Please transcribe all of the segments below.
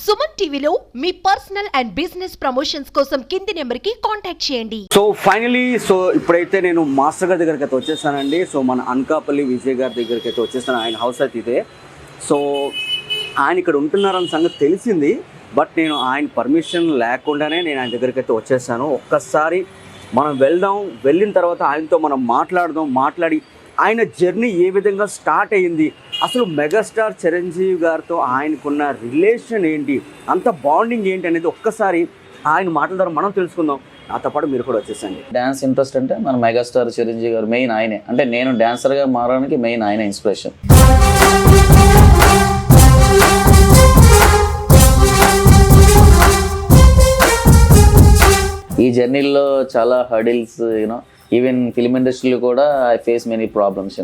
సుమన్ టీవీలో మీ personal and business promotions కోసం కింది నెంబర్కి కాంటాక్ట్ చేయండి. సో ఫైనలీ ఇప్పుడైతే నేను మాస్టర్ గారి దగ్గరికి అయితే వచ్చేసానండి. సో మన అనకాపల్లి విజయ్ గారి దగ్గరికి అయితే వచ్చేసాను. ఆయన హౌస్ అయితే ఇదే. సో ఆయన ఇక్కడ ఉంటున్నారన్న సంగతి తెలిసింది, బట్ నేను ఆయన పర్మిషన్ లేకుండానే నేను ఆయన దగ్గరికి అయితే వచ్చేసాను. ఒక్కసారి మనం వెళ్ళిన తర్వాత ఆయనతో మనం మాట్లాడి ఆయన జర్నీ ఏ విధంగా స్టార్ట్ అయ్యింది, అసలు మెగాస్టార్ చిరంజీవి గారితో ఆయనకున్న రిలేషన్ ఏంటి, అంత బాండింగ్ ఏంటి అనేది ఒక్కసారి ఆయన మాటల ద్వారా మనం తెలుసుకుందాం. నాతో పాటు మీరు కూడా వచ్చేసండి. డ్యాన్స్ ఇంట్రెస్ట్ అంటే మన మెగాస్టార్ చిరంజీవి గారు మెయిన్ ఆయనే. అంటే నేను డాన్సర్గా మారడానికి మెయిన్ ఆయన ఇన్స్పిరేషన్. ఈ జర్నీలో చాలా హర్డిల్స్, ఈవెన్ ఫిల్మ్ ఇండస్ట్రీలో కూడా ఐ ఫేస్ మెనీ ప్రాబ్లమ్స్.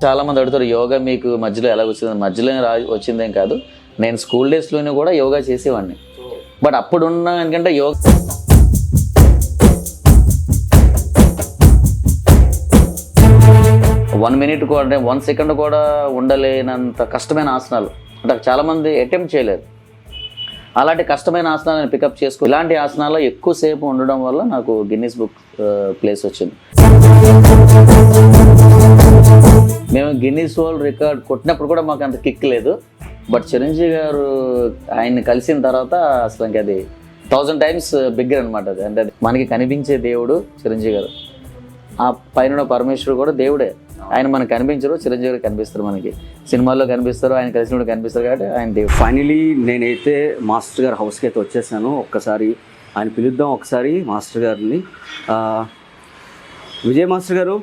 చాలా మంది అడుగుతారు యోగా మీకు మధ్యలో ఎలా వచ్చింది. మధ్యలో వచ్చిందేం కాదు, నేను స్కూల్ డేస్లోనే కూడా యోగా చేసేవాడిని. బట్ అప్పుడున్న ఎందుకంటే యోగా 1 minute కూడా అంటే 1 second కూడా ఉండలేనంత కష్టమైన ఆసనాలు అంటే చాలామంది అటెంప్ట్ చేయలేరు. అలాంటి కష్టమైన ఆసనాలను పికప్ చేసుకో, ఇలాంటి ఆసనాల్లో ఎక్కువసేపు ఉండడం వల్ల నాకు గిన్నిస్ బుక్ ప్లేస్ వచ్చింది. మేము గిన్నిస్ వరల్డ్ రికార్డ్ కొట్టినప్పుడు కూడా మాకు అంత కిక్ లేదు. బట్ చిరంజీవి గారు ఆయన్ని కలిసిన తర్వాత అసలు ఇంకా అది 1000 times బిగ్గర్ అనమాట. అది అంటే మనకి కనిపించే దేవుడు చిరంజీవి గారు, ఆ పైన పరమేశ్వరుడు కూడా దేవుడే. ఆయన మనకు కనిపించరు, చిరంజీవి గారు కనిపిస్తారు, మనకి సినిమాల్లో కనిపిస్తారు, ఆయన కలిసినప్పుడు కనిపిస్తారు, కాబట్టి ఆయన దేవుడు. ఫైనలీ నేనైతే మాస్టర్ గారి హౌస్కి అయితే వచ్చేసాను. ఒక్కసారి ఆయన పిలుద్దాం, ఒకసారి మాస్టర్ గారిని. విజయ్ మాస్టర్ గారు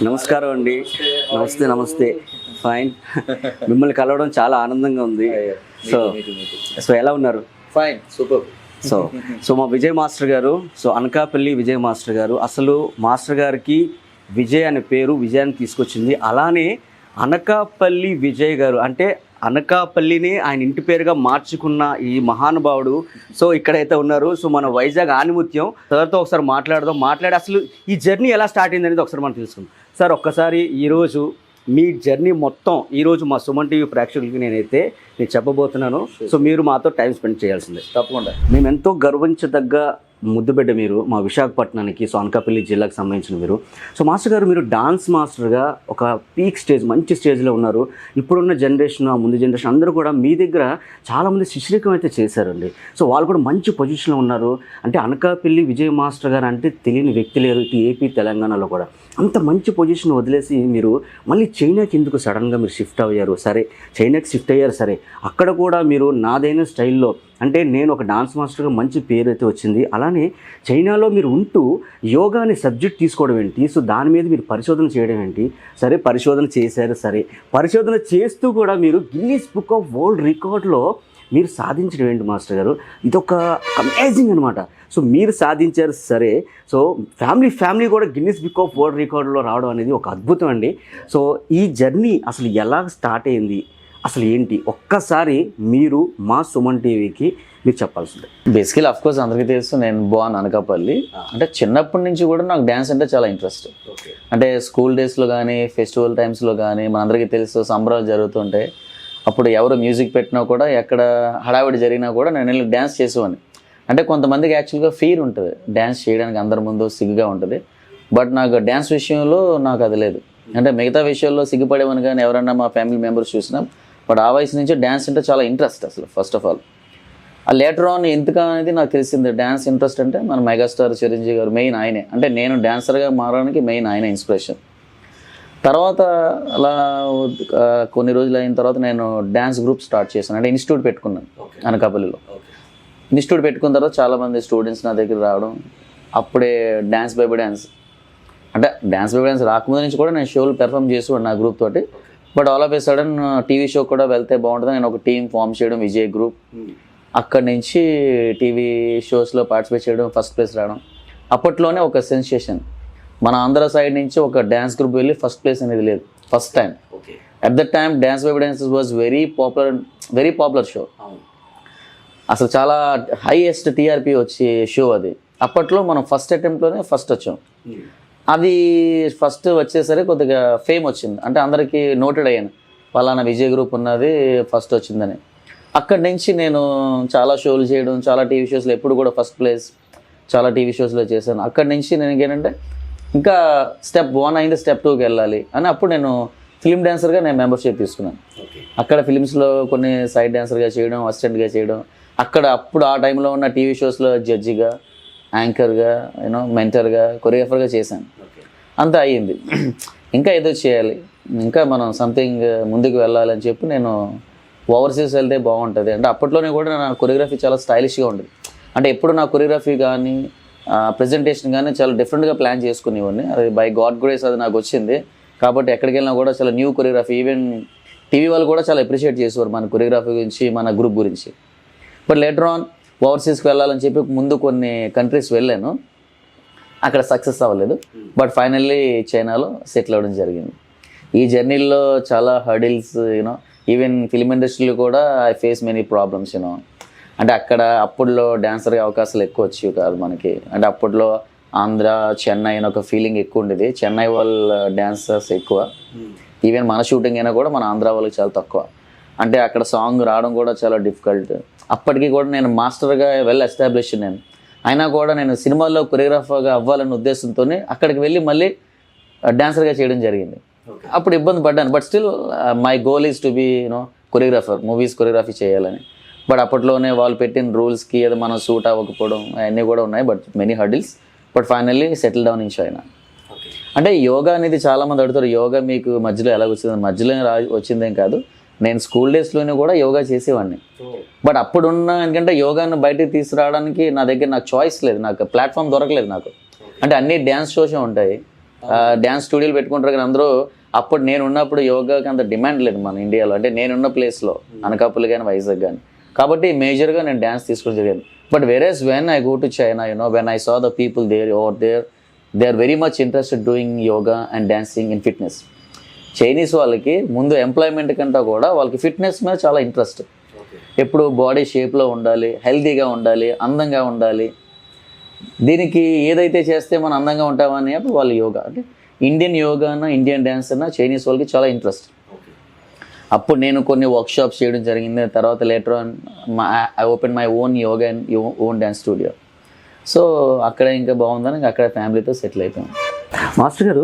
నమస్కారం అండి. నమస్తే. ఫైన్. మిమ్మల్ని కలవడం చాలా ఆనందంగా ఉంది. సో ఎలా ఉన్నారు? Fine, super. సో మా విజయ్ మాస్టర్ గారు, అనకాపల్లి విజయ్ మాస్టర్ గారు, అసలు మాస్టర్ గారికి విజయ్ అనే పేరు విజయాన్ని తీసుకొచ్చింది. అలానే అనకాపల్లి విజయ్ గారు అంటే అనకాపల్లిని ఆయన ఇంటి పేరుగా మార్చుకున్న ఈ మహానుభావుడు ఇక్కడైతే ఉన్నారు. మన వైజాగ్ ఆనిముత్యం సార్తో ఒకసారి మాట్లాడి అసలు ఈ జర్నీ ఎలా స్టార్ట్ అయింది అనేది ఒకసారి మనం తెలుసుకుందాం. సార్ ఒక్కసారి ఈరోజు మీ జర్నీ మొత్తం ఈరోజు మా సుమన్ టీవీ ప్రేక్షకులకి నేను చెప్పబోతున్నాను. మీరు మాతో టైం స్పెండ్ చేయాల్సిందే. తప్పకుండా. మేము ఎంతో గర్వించదగ్గ ముద్దుబిడ్డ మీరు మా విశాఖపట్నానికి, అనకాపల్లి జిల్లాకు సంబంధించిన మీరు. మాస్టర్ గారు, మీరు డాన్స్ మాస్టర్గా ఒక పీక్ స్టేజ్, మంచి స్టేజ్లో ఉన్నారు. ఇప్పుడున్న జనరేషన్, ఆ ముందు జనరేషన్ అందరూ కూడా మీ దగ్గర చాలామంది శిష్యరికం అయితే చేశారండి. వాళ్ళు కూడా మంచి పొజిషన్లో ఉన్నారు. అంటే అనకాపల్లి విజయ్ మాస్టర్ గారు అంటే తెలియని వ్యక్తి లేరు ఇటు ఏపీ తెలంగాణలో కూడా. అంత మంచి పొజిషన్ వదిలేసి మీరు మళ్ళీ చైనాకి ఎందుకు సడన్గా మీరు షిఫ్ట్ అయ్యారు? సరే, చైనాకి షిఫ్ట్ అయ్యారు, సరే, అక్కడ కూడా మీరు నాదైన స్టైల్లో అంటే నేను ఒక డాన్స్ మాస్టర్గా మంచి పేరు అయితే వచ్చింది. అలానే చైనాలో మీరు ఉంటూ యోగాని సబ్జెక్ట్ తీసుకోవడం ఏంటి, దాని మీద మీరు పరిశోధన చేయడం ఏంటి? సరే, పరిశోధన చేశారు, సరే, పరిశోధన చేస్తూ కూడా మీరు గిన్నిస్ బుక్ ఆఫ్ వరల్డ్ రికార్డ్లో మీరు సాధించడం ఏంటి మాస్టర్ గారు? ఇదొక అమేజింగ్ అనమాట. మీరు సాధించారు, సరే. ఫ్యామిలీ కూడా గిన్నిస్ బుక్ ఆఫ్ వరల్డ్ రికార్డులో రావడం అనేది ఒక అద్భుతం అండి. ఈ జర్నీ అసలు ఎలా స్టార్ట్ అయింది, అసలు ఏంటి, ఒక్కసారి మీరు మా సుమన్ టీవీకి మీరు చెప్పాల్సిందే. బేసికలీ అఫ్ కోర్స్ అందరికీ తెలుసు, నేను బోర్న్ అనకాపల్లి. అంటే చిన్నప్పటి నుంచి కూడా నాకు డ్యాన్స్ అంటే చాలా ఇంట్రెస్ట్. అంటే స్కూల్ డేస్లో కానీ, ఫెస్టివల్ టైమ్స్లో కానీ, మనందరికీ తెలుసు సంబరాలు జరుగుతుంటే అప్పుడు ఎవరు మ్యూజిక్ పెట్టినా కూడా, ఎక్కడ హడావిడి జరిగినా కూడా నేను వెళ్ళి డ్యాన్స్ చేసేవాడిని. అంటే కొంతమందికి యాక్చువల్గా ఫీర్ ఉంటుంది డ్యాన్స్ చేయడానికి, అందరి ముందు సిగ్గుగా ఉంటుంది. బట్ నాకు డ్యాన్స్ విషయంలో నాకు అది లేదు. అంటే మిగతా విషయాల్లో సిగ్గుపడేవాని కానీ ఎవరన్నా మా ఫ్యామిలీ మెంబర్స్ చూసినా, బట్ ఆ వయసు నుంచి డ్యాన్స్ అంటే చాలా ఇంట్రెస్ట్ అసలు. ఫస్ట్ ఆఫ్ ఆల్ ఆ లేటర్ ఆన్ ఎందుకు అనేది నాకు తెలిసింది. డ్యాన్స్ ఇంట్రెస్ట్ అంటే మన మెగాస్టార్ చిరంజీవి గారు మెయిన్ ఆయనే. అంటే నేను డాన్సర్గా మారడానికి మెయిన్ ఆయన ఇన్స్పిరేషన్. తర్వాత అలా కొన్ని రోజులు అయిన తర్వాత నేను డ్యాన్స్ గ్రూప్ స్టార్ట్ చేశాను. అంటే ఇన్స్టిట్యూట్ పెట్టుకున్నాను అనకాపల్లిలో. ఇన్స్టిట్యూట్ పెట్టుకున్న తర్వాత చాలామంది స్టూడెంట్స్ నా దగ్గర రావడం. అప్పుడే డ్యాన్స్ బేబీ డ్యాన్స్ అంటే డ్యాన్స్ బేబీ డ్యాన్స్ రాకముందు నుంచి కూడా నేను షోలు పెర్ఫామ్ చేసేవాడు నా గ్రూప్ తోటి. But all of A sudden TV show కూడా వెళ్తే బాగుంటుంది, నేను ఒక టీం ఫామ్ చేయడం, విజయ్ గ్రూప్. అక్కడి నుంచి టీవీ షోస్లో పార్టిసిపేట్ చేయడం, ఫస్ట్ ప్లేస్ రావడం. అప్పట్లోనే ఒక సెన్సేషన్. మన ఆంధ్ర సైడ్ నుంచి ఒక డ్యాన్స్ గ్రూప్ వెళ్ళి ఫస్ట్ ప్లేస్ అనేది లేదు, first time. At that time dance baby dance was very popular show. అసలు చాలా హైయెస్ట్ టీఆర్పీ వచ్చే షో అది. అప్పట్లో మనం ఫస్ట్ అటెంప్ట్లోనే ఫస్ట్ వచ్చాం. అది ఫస్ట్ వచ్చేసరికి కొద్దిగా ఫేమ్ వచ్చింది, అంటే అందరికీ నోటెడ్ అయ్యాను పలానా విజయ్ గ్రూప్ ఉన్నది ఫస్ట్ వచ్చిందని. అక్కడి నుంచి నేను చాలా షోలు చేయడం, చాలా టీవీ షోస్లో ఎప్పుడు కూడా ఫస్ట్ ప్లేస్ చాలా టీవీ షోస్లో చేశాను. అక్కడి నుంచి నేను ఏంటంటే ఇంకా స్టెప్ 1 అయింది, స్టెప్ 2కి వెళ్ళాలి అని అప్పుడు నేను ఫిల్మ్ డాన్సర్గా నేను మెంబర్షిప్ తీసుకున్నాను. అక్కడ ఫిలిమ్స్లో కొన్ని సైడ్ డాన్సర్గా చేయడం, అసిస్టెంట్గా చేయడం, అక్కడ అప్పుడు ఆ టైంలో ఉన్న టీవీ షోస్లో జడ్జిగా, యాంకర్గా, మెంటర్గా, కొరియోగ్రాఫర్గా చేశాను. అంతా అయ్యింది. ఇంకా ఏదో చేయాలి, ఇంకా మనం సంథింగ్ ముందుకు వెళ్ళాలని చెప్పి నేను ఓవర్సీస్ వెళ్తే బాగుంటుంది అంటే అప్పట్లోనే కూడా నా కొరియోగ్రఫీ చాలా స్టైలిష్గా ఉండేది. అంటే ఎప్పుడు నా కొరియోగ్రఫీ కానీ ప్రజెంటేషన్ కానీ చాలా డిఫరెంట్గా ప్లాన్ చేసుకునేవాడిని. అది బై గాడ్ గ్రేస్ అది నాకు వచ్చింది. కాబట్టి ఎక్కడికి వెళ్ళినా కూడా చాలా న్యూ కొరియోగ్రఫీ, ఈవెన్ టీవీ వాళ్ళు కూడా చాలా అప్రిషియేట్ చేసేవారు మన కొరియోగ్రఫీ గురించి, మన గ్రూప్ గురించి. బట్ లేటర్ ఆన్ ఓవర్సీస్కి వెళ్ళాలని చెప్పి ముందు కొన్ని కంట్రీస్ వెళ్ళాను, అక్కడ సక్సెస్ అవ్వలేదు. బట్ ఫైనల్లీ చైనాలో సెటిల్ అవ్వడం జరిగింది. ఈ జర్నీలో చాలా హర్డిల్స్, ఈవెన్ ఫిల్మ్ ఇండస్ట్రీలో కూడా ఐ ఫేస్ మెనీ ప్రాబ్లమ్స్. అంటే అక్కడ అప్పుడులో డాన్సర్గా అవకాశాలు ఎక్కువ వచ్చేవి కాదు మనకి. అంటే అప్పట్లో ఆంధ్ర, చెన్నై అని ఒక ఫీలింగ్ ఎక్కువ ఉండేది. చెన్నై వాళ్ళ డాన్సర్స్ ఎక్కువ, ఈవెన్ మన షూటింగ్ అయినా కూడా మన ఆంధ్ర వాళ్ళకి చాలా తక్కువ. అంటే అక్కడ సాంగ్ రావడం కూడా చాలా డిఫికల్ట్. అప్పటికి కూడా నేను మాస్టర్గా వెల్ ఎస్టాబ్లిష్ నేను, అయినా కూడా నేను సినిమాల్లో కొరియోగ్రాఫర్గా అవ్వాలనే ఉద్దేశంతో అక్కడికి వెళ్ళి మళ్ళీ డాన్సర్గా చేయడం జరిగింది. అప్పుడు ఇబ్బంది పడ్డాను. But still my goal is to be choreographer, movies choreography చేయాలని. బట్ అప్పట్లోనే వాళ్ళు పెట్టిన రూల్స్కి ఏదో మనం సూట్ అవ్వకపోవడం అవన్నీ కూడా ఉన్నాయి. But many hurdles. But finally settle down in China. అంటే యోగా అనేది చాలామంది అడుగుతారు, యోగా మీకు మధ్యలో ఎలా వచ్చింది? మధ్యలో వచ్చిందేం కాదు, నేను స్కూల్ డేస్లోనే కూడా యోగా చేసేవాడిని. బట్ అప్పుడున్న ఎందుకంటే యోగాను బయటకు తీసుకురావడానికి నాకు చాయిస్ లేదు, నాకు ప్లాట్ఫామ్ దొరకలేదు నాకు. అంటే అన్ని డ్యాన్స్ షోసే ఉంటాయి, డ్యాన్స్ స్టూడియోలు పెట్టుకుంటారు, కానీ అందరూ అప్పుడు నేను ఉన్నప్పుడు యోగాకి అంత డిమాండ్ లేదు మన ఇండియాలో. అంటే నేనున్న ప్లేస్లో అనకాపల్లి కానీ వైజాగ్ కానీ, కాబట్టి మేజర్గా నేను డ్యాన్స్ తీసుకోవడం జరిగింది. But whereas when I go to China, when I saw the people there over there, they are very much interested doing yoga and dancing in fitness. Chinese వాళ్ళకి ముందు ఎంప్లాయ్మెంట్ కంటే కూడా వాళ్ళకి ఫిట్నెస్ మీద చాలా ఇంట్రెస్ట్. ఎప్పుడు బాడీ షేప్లో ఉండాలి, హెల్తీగా ఉండాలి, అందంగా ఉండాలి. దీనికి ఏదైతే చేస్తే మనం అందంగా ఉంటామని అప్పుడు వాళ్ళు యోగా, అంటే ఇండియన్ యోగా అన్న, ఇండియన్ డ్యాన్స్ అన్న చైనీస్ వాళ్ళకి చాలా ఇంట్రెస్ట్. అప్పుడు నేను కొన్ని వర్క్షాప్స్ చేయడం జరిగింది. తర్వాత later on I open my own yoga and own dance studio. So అక్కడ ఇంకా బాగుందని అక్కడ ఫ్యామిలీతో సెటిల్ అయిపోయాం. మాస్టర్ గారు,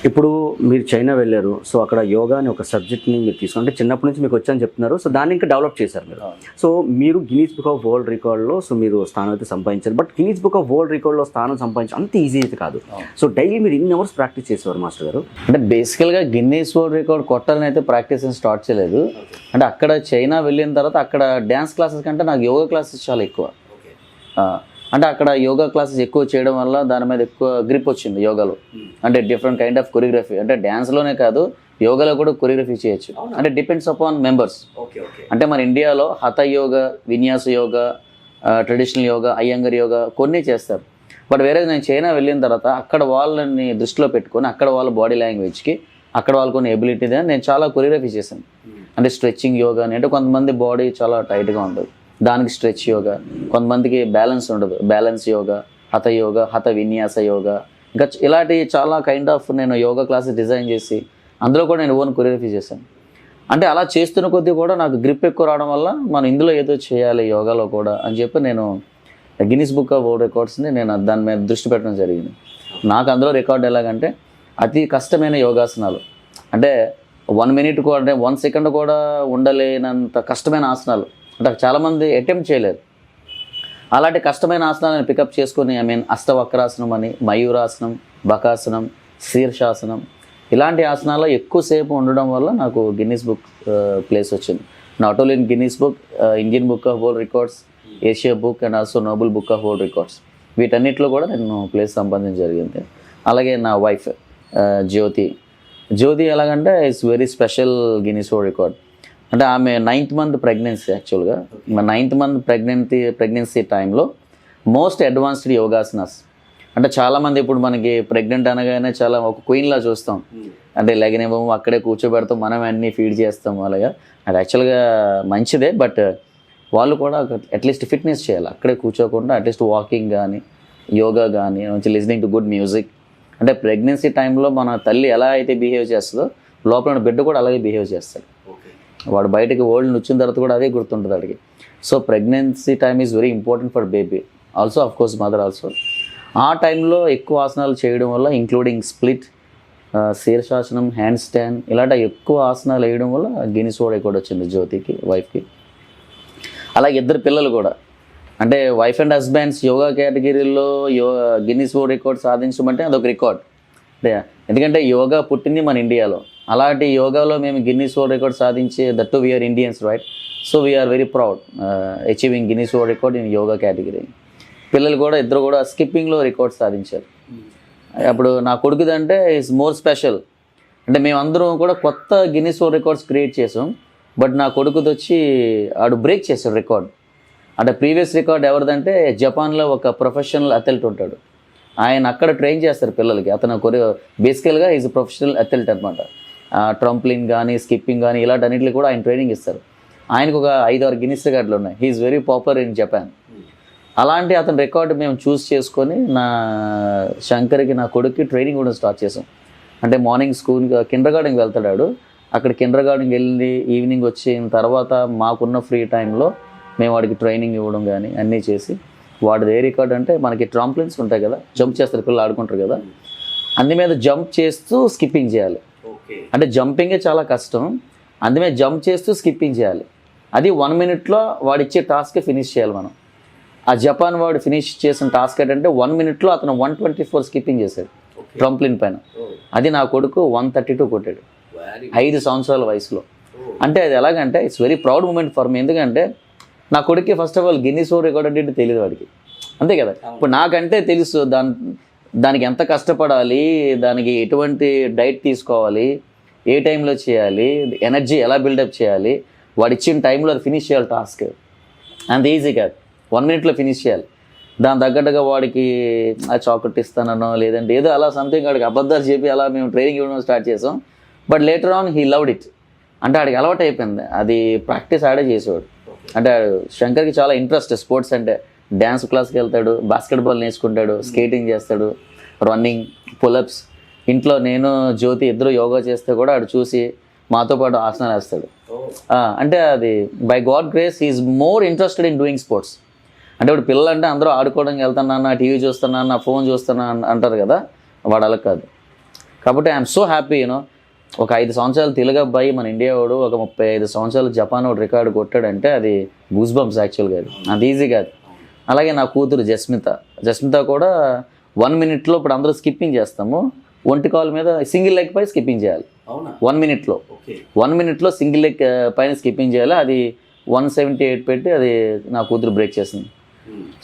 ఇప్పుడు మీరు చైనా వెళ్ళారు, సో అక్కడ యోగా అని ఒక సబ్జెక్ట్ని మీరు తీసుకుని, అంటే చిన్నప్పటి నుంచి మీకు వచ్చని చెప్తున్నారు, సో దాన్ని ఇంకా డెవలప్ చేశారు మీరు. సో మీరు గిన్నీస్ బుక్ ఆఫ్ వరల్డ్ రికార్డ్లో సో మీరు స్థానం అయితే సంపాదించారు. But Guinness book of world రికార్డ్లో స్థానం సంపాదించడం అంత ఈజీ అయితే కాదు. సో డైలీ మీరు ఎన్ని అవర్స్ ప్రాక్టీస్ చేసేవారు మాస్టర్ గారు? అంటే బేసికల్గా గిన్నీస్ వరల్డ్ రికార్డ్ కొట్టాలని అయితే ప్రాక్టీస్ స్టార్ట్ చేయలేదు. అంటే అక్కడ చైనా వెళ్ళిన తర్వాత అక్కడ డ్యాన్స్ క్లాసెస్ కంటే నాకు యోగా క్లాసెస్ చాలా ఎక్కువ. అంటే అక్కడ యోగా క్లాసెస్ ఎక్కువ చేయడం వల్ల దాని మీద ఎక్కువ గ్రిప్ వచ్చింది యోగాలో. అంటే డిఫరెంట్ కైండ్ ఆఫ్ కొరియోగ్రఫీ, అంటే డ్యాన్స్లోనే కాదు యోగాలో కూడా కొరియోగ్రఫీ చేయొచ్చు. అంటే డిపెండ్స్ అపాన్ మెంబర్స్. అంటే మన ఇండియాలో హఠ యోగా, విన్యాస యోగా, ట్రెడిషనల్ యోగా, అయ్యంగర్ యోగా కొన్ని చేస్తారు. బట్ వేరే నేను చైనా వెళ్ళిన తర్వాత అక్కడ వాళ్ళని దృష్టిలో పెట్టుకొని అక్కడ వాళ్ళ బాడీ లాంగ్వేజ్కి అక్కడ వాళ్ళకు కొన్ని ఎబిలిటీ నేను చాలా కొరియోగ్రఫీ చేశాను. అంటే స్ట్రెచ్చింగ్ యోగా అని, అంటే కొంతమంది బాడీ చాలా టైట్గా ఉంటుంది, దానికి స్ట్రెచ్ యోగా. కొంతమందికి బ్యాలెన్స్ ఉండదు, బ్యాలెన్స్ యోగా, హఠ యోగా, హఠ విన్యాస యోగా, ఇంకా ఇలాంటి చాలా కైండ్ ఆఫ్ నేను యోగా క్లాసెస్ డిజైన్ చేసి అందులో కూడా నేను ఓన్ కొరియోగ్రఫీ చేశాను. అంటే అలా చేస్తున్న కొద్దీ కూడా నాకు గ్రిప్ ఎక్కువ రావడం వల్ల మనం ఇందులో ఏదో చేయాలి యోగాలో కూడా అని చెప్పి నేను గిన్నీస్ బుక్ ఆఫ్ వరల్డ్ రికార్డ్స్ని నేను దాని మీద దృష్టి పెట్టడం జరిగింది. నాకు అందులో రికార్డ్ ఎలాగంటే అతి కష్టమైన యోగాసనాలు, అంటే 1 minute కూడా, అంటే 1 second కూడా ఉండలేనంత కష్టమైన ఆసనాలు, అంటే చాలామంది అటెంప్ట్ చేయలేరు. అలాంటి కష్టమైన ఆసనాలను పికప్ చేసుకొని అష్టవక్రాసనం అని, మయూరాసనం, బకాసనం, శీర్షాసనం, ఇలాంటి ఆసనాల్లో ఎక్కువసేపు ఉండడం వల్ల నాకు గిన్నీస్ బుక్ ప్లేస్ వచ్చింది. Not only in Guinness book, Indian book of world records, Asia book and also Nobel book of world records, వీటన్నిటిలో కూడా నేను ప్లేస్ సంపాదించడం జరిగింది. అలాగే నా వైఫ్ జ్యోతి ఎలాగంటే it's very special Guinness world record. అంటే ఆమె 9th month ప్రెగ్నెన్సీ, యాక్చువల్గా 9th month ప్రెగ్నెన్సీ టైంలో మోస్ట్ అడ్వాన్స్డ్ యోగాసనాస్. అంటే చాలామంది ఇప్పుడు మనకి ప్రెగ్నెంట్ అనగానే చాలా ఒక క్వీన్లా చూస్తాం, అంటే లెగనివ్వము, అక్కడే కూర్చోబెడతాం, మనం అన్నీ ఫీడ్ చేస్తాం అలాగా. అది యాక్చువల్గా మంచిదే, బట్ వాళ్ళు కూడా అట్లీస్ట్ ఫిట్నెస్ చేయాలి, అక్కడే కూర్చోకుండా అట్లీస్ట్ వాకింగ్ కానీ, యోగా కానీ, మంచి లిజనింగ్ టు గుడ్ మ్యూజిక్, అంటే ప్రెగ్నెన్సీ టైంలో మన తల్లి ఎలా అయితే బిహేవ్ చేస్తుందో లోపల ఉన్న బిడ్డ కూడా అలాగే బిహేవ్ చేస్తాడు. వాడు బయటకి ఓల్డ్ వచ్చిన తర్వాత కూడా అదే గుర్తుంటుంది వాడికి. So pregnancy time is very important for baby also, of course mother also. ఆ టైంలో ఎక్కువ ఆసనాలు చేయడం వల్ల, ఇంక్లూడింగ్ స్ప్లిట్, శీర్షాసనం, హ్యాండ్ స్టాండ్, ఇలాంటి ఎక్కువ ఆసనాలు వేయడం వల్ల గిన్నిస్ వరల్డ్ రికార్డ్ వచ్చింది జ్యోతికి, వైఫ్కి. అలాగే ఇద్దరు పిల్లలు కూడా, అంటే వైఫ్ అండ్ హస్బెండ్స్ యోగా కేటగిరీలో గిన్నిస్ వరల్డ్ రికార్డ్ సాధించమంటే అదొక రికార్డ్. అంటే ఎందుకంటే యోగా పుట్టింది మన ఇండియాలో, అలాంటి యోగాలో మేము గిన్నిస్ వరల్డ్ రికార్డ్ సాధించే, that to we are Indians right. So we are very proud achieving Guinness world record in yoga category. పిల్లలు కూడా ఇద్దరు కూడా స్కిప్పింగ్లో రికార్డ్ సాధించారు. అప్పుడు నా కొడుకుదంటే ఈజ్ మోర్ స్పెషల్. అంటే మేమందరం కూడా కొత్త గిన్నిస్ వరల్డ్ రికార్డ్స్ క్రియేట్ చేసాం, బట్ నా కొడుకుది వచ్చి ఆడు బ్రేక్ చేశాడు రికార్డ్. అంటే ప్రీవియస్ రికార్డ్ ఎవరిదంటే జపాన్లో ఒక ప్రొఫెషనల్ అథ్లెట్ ఉంటాడు, ఆయన అక్కడ ట్రైన్ చేస్తారు పిల్లలకి. అతను బేసికల్గా ఈజ్ ప్రొఫెషనల్ అథ్లెట్ అనమాట. ట్రంప్లిన్ కానీ స్కిప్పింగ్ కానీ ఇలాంటి అన్నింటికి కూడా ఆయన ట్రైనింగ్ ఇస్తారు. ఆయనకు ఒక 5-6 గిన్నిస్ రికార్డులు ఉన్నాయి. He's very popular in Japan. అలాంటి అతని రికార్డు మేము చూస్ చేసుకొని నా శంకర్కి, నా కొడుక్కి ట్రైనింగ్ కూడా స్టార్ట్ చేసాం. అంటే మార్నింగ్ స్కూల్ కిండర్ గార్డెన్కి వెళ్తాడు, అక్కడ కిండర్ గార్డెన్కి వెళ్ళి ఈవినింగ్ వచ్చిన తర్వాత మాకున్న ఫ్రీ టైంలో మేము వాడికి ట్రైనింగ్ ఇవ్వడం కానీ అన్నీ చేసి, వాడిది ఏ రికార్డ్ అంటే మనకి ట్రాంప్లిన్స్ ఉంటాయి కదా, జంప్ చేస్తారు పిల్లలు ఆడుకుంటారు కదా, అందు మీద జంప్ చేస్తూ స్కిప్పింగ్ చేయాలి. అంటే జంపింగే చాలా కష్టం, అందుమే జంప్ చేస్తూ స్కిప్పింగ్ చేయాలి. అది 1 minute వాడిచ్చే టాస్క్ ఫినిష్ చేయాలి మనం. ఆ జపాన్ వాడు ఫినిష్ చేసిన టాస్క్ ఏంటంటే 1 minute అతను 124 స్కిప్పింగ్ చేశాడు ట్రంప్లిన్ పైన. అది నా కొడుకు 132 కొట్టాడు 5 సంవత్సరాల వయసులో. అంటే అది ఎలాగంటే it's very proud moment for me. ఎందుకంటే నా కొడుక్కి first of all Guinness world record అంటే తెలియదు వాడికి, అంతే కదా. ఇప్పుడు నాకంటే తెలుసు దానికి ఎంత కష్టపడాలి, దానికి ఎటువంటి డైట్ తీసుకోవాలి, ఏ టైంలో చేయాలి, ఎనర్జీ ఎలా బిల్డప్ చేయాలి, వాడు ఇచ్చిన టైంలో అది ఫినిష్ చేయాలి టాస్క్. అంత ఈజీ కాదు, 1 minute ఫినిష్ చేయాలి. దాని తగ్గట్టుగా వాడికి ఆ చాక్లెట్ ఇస్తానో లేదంటే ఏదో అలా సంథింగ్ వాడికి అబద్ధాలు చెప్పి అలా మేము ట్రైనింగ్ ఇవ్వడం స్టార్ట్ చేసాం. But later on he loved it. అంటే ఆడికి అలవాటు అయిపోయింది, అది ప్రాక్టీస్ ఆడే చేసేవాడు. అంటే శంకర్కి చాలా ఇంట్రెస్ట్ స్పోర్ట్స్ అంటే. డ్యాన్స్ క్లాస్కి వెళ్తాడు, బాస్కెట్బాల్ నేర్చుకుంటాడు, స్కేటింగ్ చేస్తాడు, రన్నింగ్, పులప్స్. ఇంట్లో నేను జ్యోతి ఇద్దరు యోగా చేస్తే కూడా ఆడు చూసి మాతో పాటు ఆసనాలు వేస్తాడు. అంటే అది by God grace he's more interested in doing sports. అంటే ఇప్పుడు పిల్లలు అంటే అందరూ ఆడుకోవడానికి వెళ్తానన్నా, టీవీ చూస్తున్నా, ఫోన్ చూస్తున్నా అంటారు కదా, వాడు అలా కాదు. కాబట్టి ఐఎమ్ సో హ్యాపీ. ఒక 5 సంవత్సరాలు తెలుగు అబ్బాయి మన ఇండియా వాడు ఒక 35 సంవత్సరాలు జపాన్ వాడు రికార్డు కొట్టాడంటే అది గూస్ బంప్స్ యాక్చువల్గా. అది ఈజీ కాదు. అలాగే నా కూతురు జస్మిత కూడా 1 minute ఇప్పుడు అందరూ స్కిప్పింగ్ చేస్తాము, ఒంటి కాలు మీద సింగిల్ లెగ్ పై స్కిప్పింగ్ చేయాలి 1 minute. 1 minute సింగిల్ లెగ్ పైన స్కిప్పింగ్ చేయాలి. అది 178 పెట్టి అది నా కూతురు బ్రేక్ చేసింది.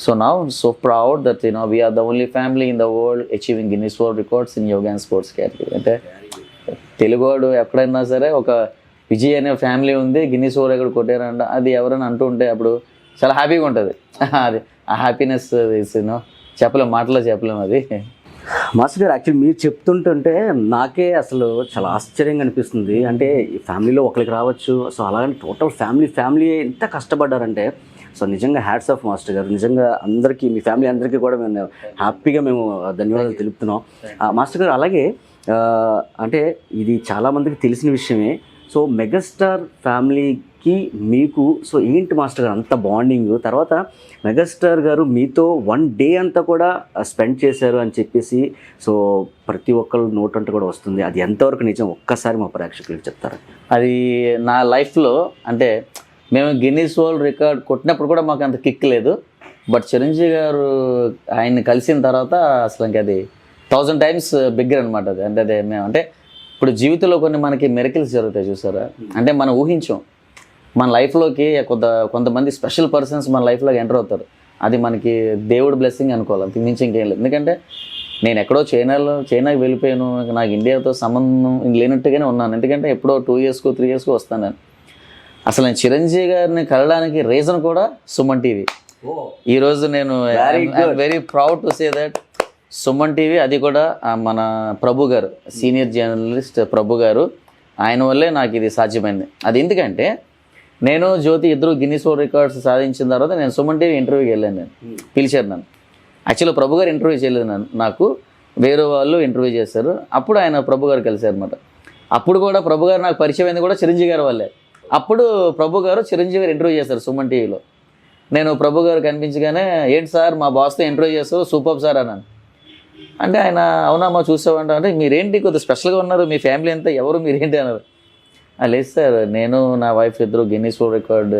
So now so proud that we are the only family in the world achieving Guinness World Records in yoga and sports category. అంటే తెలుగువాడు ఎక్కడైనా సరే ఒక విజయ్ అనే ఫ్యామిలీ ఉంది, గిన్నిస్ వరల్డ్ రికార్డ్ కొట్టారంట, అది ఎవరైనా అంటూ ఉంటే అప్పుడు చాలా హ్యాపీగా ఉంటుంది. అది ఆ హ్యాపీనెస్ చెప్పలేము, మాటలో చెప్పలేము అది. మాస్టర్ గారు యాక్చువల్లీ మీరు చెప్తుంటుంటే నాకే అసలు చాలా ఆశ్చర్యంగా అనిపిస్తుంది. అంటే ఈ ఫ్యామిలీలో ఒకరికి రావచ్చు, సో అలాగే టోటల్ ఫ్యామిలీ ఎంత కష్టపడ్డారంటే, సో నిజంగా హ్యాట్స్ ఆఫ్ మాస్టర్ గారు. నిజంగా అందరికీ, మీ ఫ్యామిలీ అందరికీ కూడా మేము హ్యాపీగా మేము ధన్యవాదాలు తెలుపుతున్నాం. మాస్టర్ గారు అలాగే అంటే ఇది చాలామందికి తెలిసిన విషయమే. సో మెగాస్టార్ ఫ్యామిలీకి మీకు సో ఏంటి మాస్టర్ గారు అంత బాండింగ్, తర్వాత మెగాస్టార్ గారు మీతో 1 day అంతా కూడా స్పెండ్ చేశారు అని చెప్పేసి సో ప్రతి ఒక్కరు నోట్ అంతా కూడా వస్తుంది. అది ఎంతవరకు నిజం ఒక్కసారి మా ప్రేక్షకులకు చెప్తారా? అది నా లైఫ్లో అంటే మేము గిన్నిస్ వరల్డ్ రికార్డ్ కొట్టినప్పుడు కూడా మాకు అంత కిక్ లేదు. బట్ చిరంజీవి గారు ఆయన్ని కలిసిన తర్వాత అసలు ఇంకా అది 1000 times బిగ్గర్ అనమాట. అది అంటే అదే మేము అంటే ఇప్పుడు జీవితంలో కొన్ని మనకి మిరకిల్స్ జరుగుతాయి చూసారా, అంటే మనం ఊహించాం మన లైఫ్లోకి కొంతమంది స్పెషల్ పర్సన్స్ మన లైఫ్లోకి ఎంటర్ అవుతారు. అది మనకి దేవుడు బ్లెస్సింగ్ అనుకోవాలి, అంతకు మించి ఇంకేం లేదు. ఎందుకంటే నేను ఎక్కడో చైనాకి వెళ్ళిపోయాను, నాకు ఇండియాతో సంబంధం లేనట్టుగానే ఉన్నాను. ఎందుకంటే ఎప్పుడో 2 years 3 years వస్తాను నేను. అసలు నేను చిరంజీవి గారిని కలడానికి రీజన్ కూడా సుమన్ టీవీ. ఈరోజు నేను very proud to say that Suman TV, అది కూడా మన ప్రభు గారు, సీనియర్ జర్నలిస్ట్ ప్రభు గారు, ఆయన వల్లే నాకు ఇది సాధ్యమైంది. అది ఎందుకంటే నేను జ్యోతి ఇద్దరు గిన్నిస్ వరల్డ్ రికార్డ్స్ సాధించిన తర్వాత నేను సుమన్ టీవీ ఇంటర్వ్యూకి వెళ్ళాను. నేను పిలిచారు నన్ను. యాక్చువల్గా ప్రభు గారు ఇంటర్వ్యూ చేయలేదు నాకు, వేరే వాళ్ళు ఇంటర్వ్యూ చేశారు. అప్పుడు ఆయన ప్రభు గారు కలిశారు అనమాట. అప్పుడు కూడా ప్రభు గారు నాకు పరిచయం అయింది కూడా చిరంజీవి గారి వల్లే. అప్పుడు ప్రభు గారు చిరంజీవి గారు ఇంటర్వ్యూ చేశారు సుమన్ టీవీలో. నేను ప్రభు గారు కనిపించగానే, ఏంటి సార్ మా బాస్తో ఇంటర్వ్యూ చేస్తారు, సూపర్ సార్ అన్నాను. అంటే ఆయన, అవునమ్మా చూసామంట. అంటే మీరేంటి కొద్దిగా స్పెషల్గా ఉన్నారు, మీ ఫ్యామిలీ అంతా ఎవరు, మీరేంటి అన్నారు. లేదు సార్, నేను నా వైఫ్ ఇద్దరు గిన్నీస్ వరల్డ్ రికార్డ్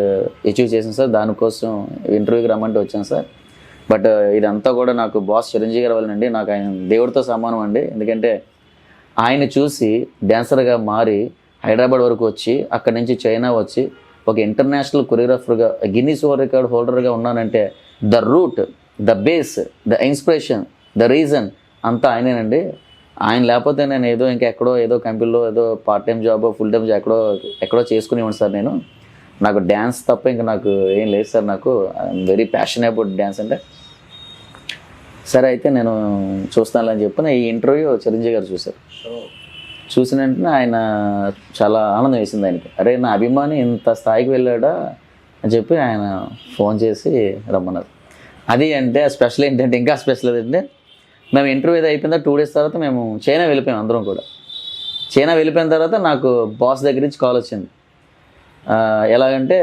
అచీవ్ చేసాను సార్, దానికోసం ఇంటర్వ్యూకి రమ్మంటే వచ్చాను సార్. బట్ ఇదంతా కూడా నాకు బాస్ చిరంజీవి గారి వల్లనండి, నాకు ఆయన దేవుడితో సమానం అండి. ఎందుకంటే ఆయన చూసి డ్యాన్సర్గా మారి హైదరాబాద్ వరకు వచ్చి, అక్కడి నుంచి చైనా వచ్చి ఒక ఇంటర్నేషనల్ కొరియోగ్రాఫర్గా గిన్నీస్ వరల్డ్ రికార్డ్ హోల్డర్గా ఉన్నానంటే the route, the base, the inspiration, the reason అంతా ఆయనేనండి. ఆయన లేకపోతే నేను ఏదో ఇంకా ఎక్కడో ఏదో కంపెనీలో ఏదో part time job full time job ఎక్కడో చేసుకునేవాడిని సార్. నాకు డ్యాన్స్ తప్ప ఇంకా నాకు ఏం లేదు సార్. నాకు I'm very passion about dance అంటే. సరే అయితే నేను చూస్తాను అని చెప్పిన ఈ ఇంటర్వ్యూ చిరంజీవి గారు చూశారు. చూసిన వెంటనే ఆయన చాలా ఆనందం వేసింది ఆయనకి. అరే నా అభిమాని ఇంత స్థాయికి వెళ్ళాడా అని చెప్పి ఆయన ఫోన్ చేసి రమ్మన్నారు. అది అంటే స్పెషల్ ఏంటంటే, ఇంకా స్పెషల్ ఏంటంటే, మేము ఇంటర్వ్యూ ఏదో అయిపోయిందా 2 days తర్వాత మేము చైనా వెళ్ళిపోయాం అందరం కూడా. చైనా వెళ్ళిపోయిన తర్వాత నాకు బాస్ దగ్గర నుంచి కాల్ వచ్చింది. ఎలాగంటే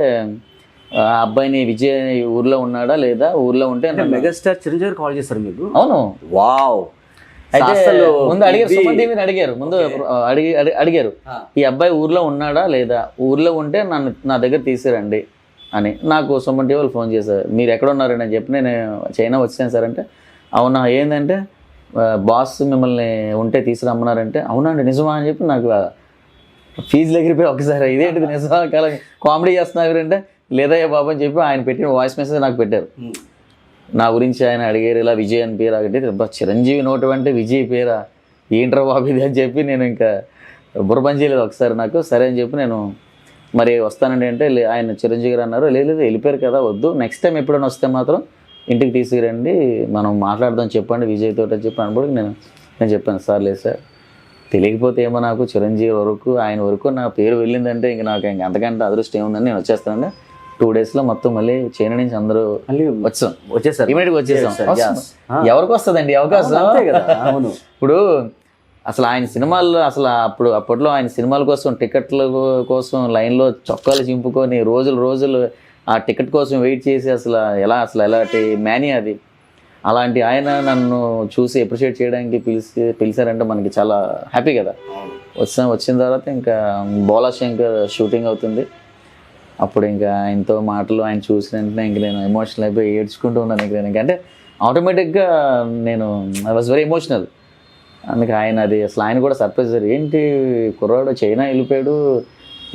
ఆ అబ్బాయిని విజయ్ ఊర్లో ఉన్నాడా లేదా, ఊర్లో ఉంటే మెగాస్టార్ చిరంజీవి గారు కాల్ చేస్తారు మీకు? అవును. వావ్. అయితే ముందు అడిగారు, సుమన్ టీవీని అడిగారు, ముందు అడిగారు ఈ అబ్బాయి ఊర్లో ఉన్నాడా లేదా, ఊర్లో ఉంటే నా దగ్గర తీసుకురండి అని. నాకు సుమన్ టీవీ వాళ్ళు ఫోన్ చేశారు, మీరు ఎక్కడ ఉన్నారని చెప్పి నేను చైనా వచ్చాను సార్ అంటే, అవునా ఏంటంటే బాస్ మిమ్మల్ని ఉంటే తీసుకురమ్మన్నారంటే, అవునండి నిజమా అని చెప్పి నాకు ఫీజు ఎగిరిపోయి ఒకసారి, ఇదేంటిది నిజమా కాలం కామెడీ చేస్తున్నారు అంటే, లేదయ్యా బాబు అని చెప్పి ఆయన పెట్టిన వాయిస్ మెసేజ్ నాకు పెట్టారు. నా గురించి ఆయన అడిగారు, ఇలా విజయ్ అని పేరు అంటే, చిరంజీవి నోటి అంటే విజయ్ పేరా, ఏంట్రా బాబు ఇది అని చెప్పి నేను ఇంకా బుర్రపని చేయలేదు ఒకసారి నాకు. సరే అని చెప్పి నేను మరి వస్తానండి అంటే, ఆయన చిరంజీవి గారు అన్నారు, లేదు వెళ్ళిపోయారు కదా వద్దు, నెక్స్ట్ టైం ఎప్పుడైనా వస్తే మాత్రం ఇంటికి తీసుకురండి, మనం మాట్లాడదాం చెప్పండి విజయ్ తోటి అని చెప్పి అనుకోవడానికి నేను చెప్పాను. సార్ లేదు సార్, తెలియకపోతే ఏమో నాకు చిరంజీవి వరకు ఆయన వరకు నా పేరు వెళ్ళిందంటే ఇంక నాకు ఇంక అంతకంటే అదృష్టం ఏముందని నేను వచ్చేస్తానండి. 2 daysలో మొత్తం మళ్ళీ చైనా నుంచి అందరూ వచ్చేసారు, ఇమీడియట్గా వచ్చేసాం. ఎవరికి వస్తుందండి అవకాశం? అవును. ఇప్పుడు అసలు ఆయన సినిమాల్లో అసలు అప్పట్లో ఆయన సినిమాల కోసం టికెట్ల కోసం లైన్లో చొక్కాలు చింపుకొని రోజులు ఆ టికెట్ కోసం వెయిట్ చేసి అసలు ఎలాంటి మేనియా అది. అలాంటి ఆయన నన్ను చూసి అప్రిషియేట్ చేయడానికి పిలిచారంటే మనకి చాలా హ్యాపీ కదా. వచ్చిన తర్వాత ఇంకా బోలా శంకర్ షూటింగ్ అవుతుంది. అప్పుడు ఇంకా ఆయనతో మాటలు ఆయన చూసిన వెంటనే ఇంక నేను ఎమోషనల్ అయిపోయి ఏడ్చుకుంటూ ఉన్నాను. ఇంక అంటే ఆటోమేటిక్గా నేను ఐ వాజ్ వెరీ ఎమోషనల్. అందుకే ఆయన కూడా సర్ప్రైజ్ అయ్యారు, ఏంటి కుర్రాడు చైనా వెళ్ళిపోయాడు,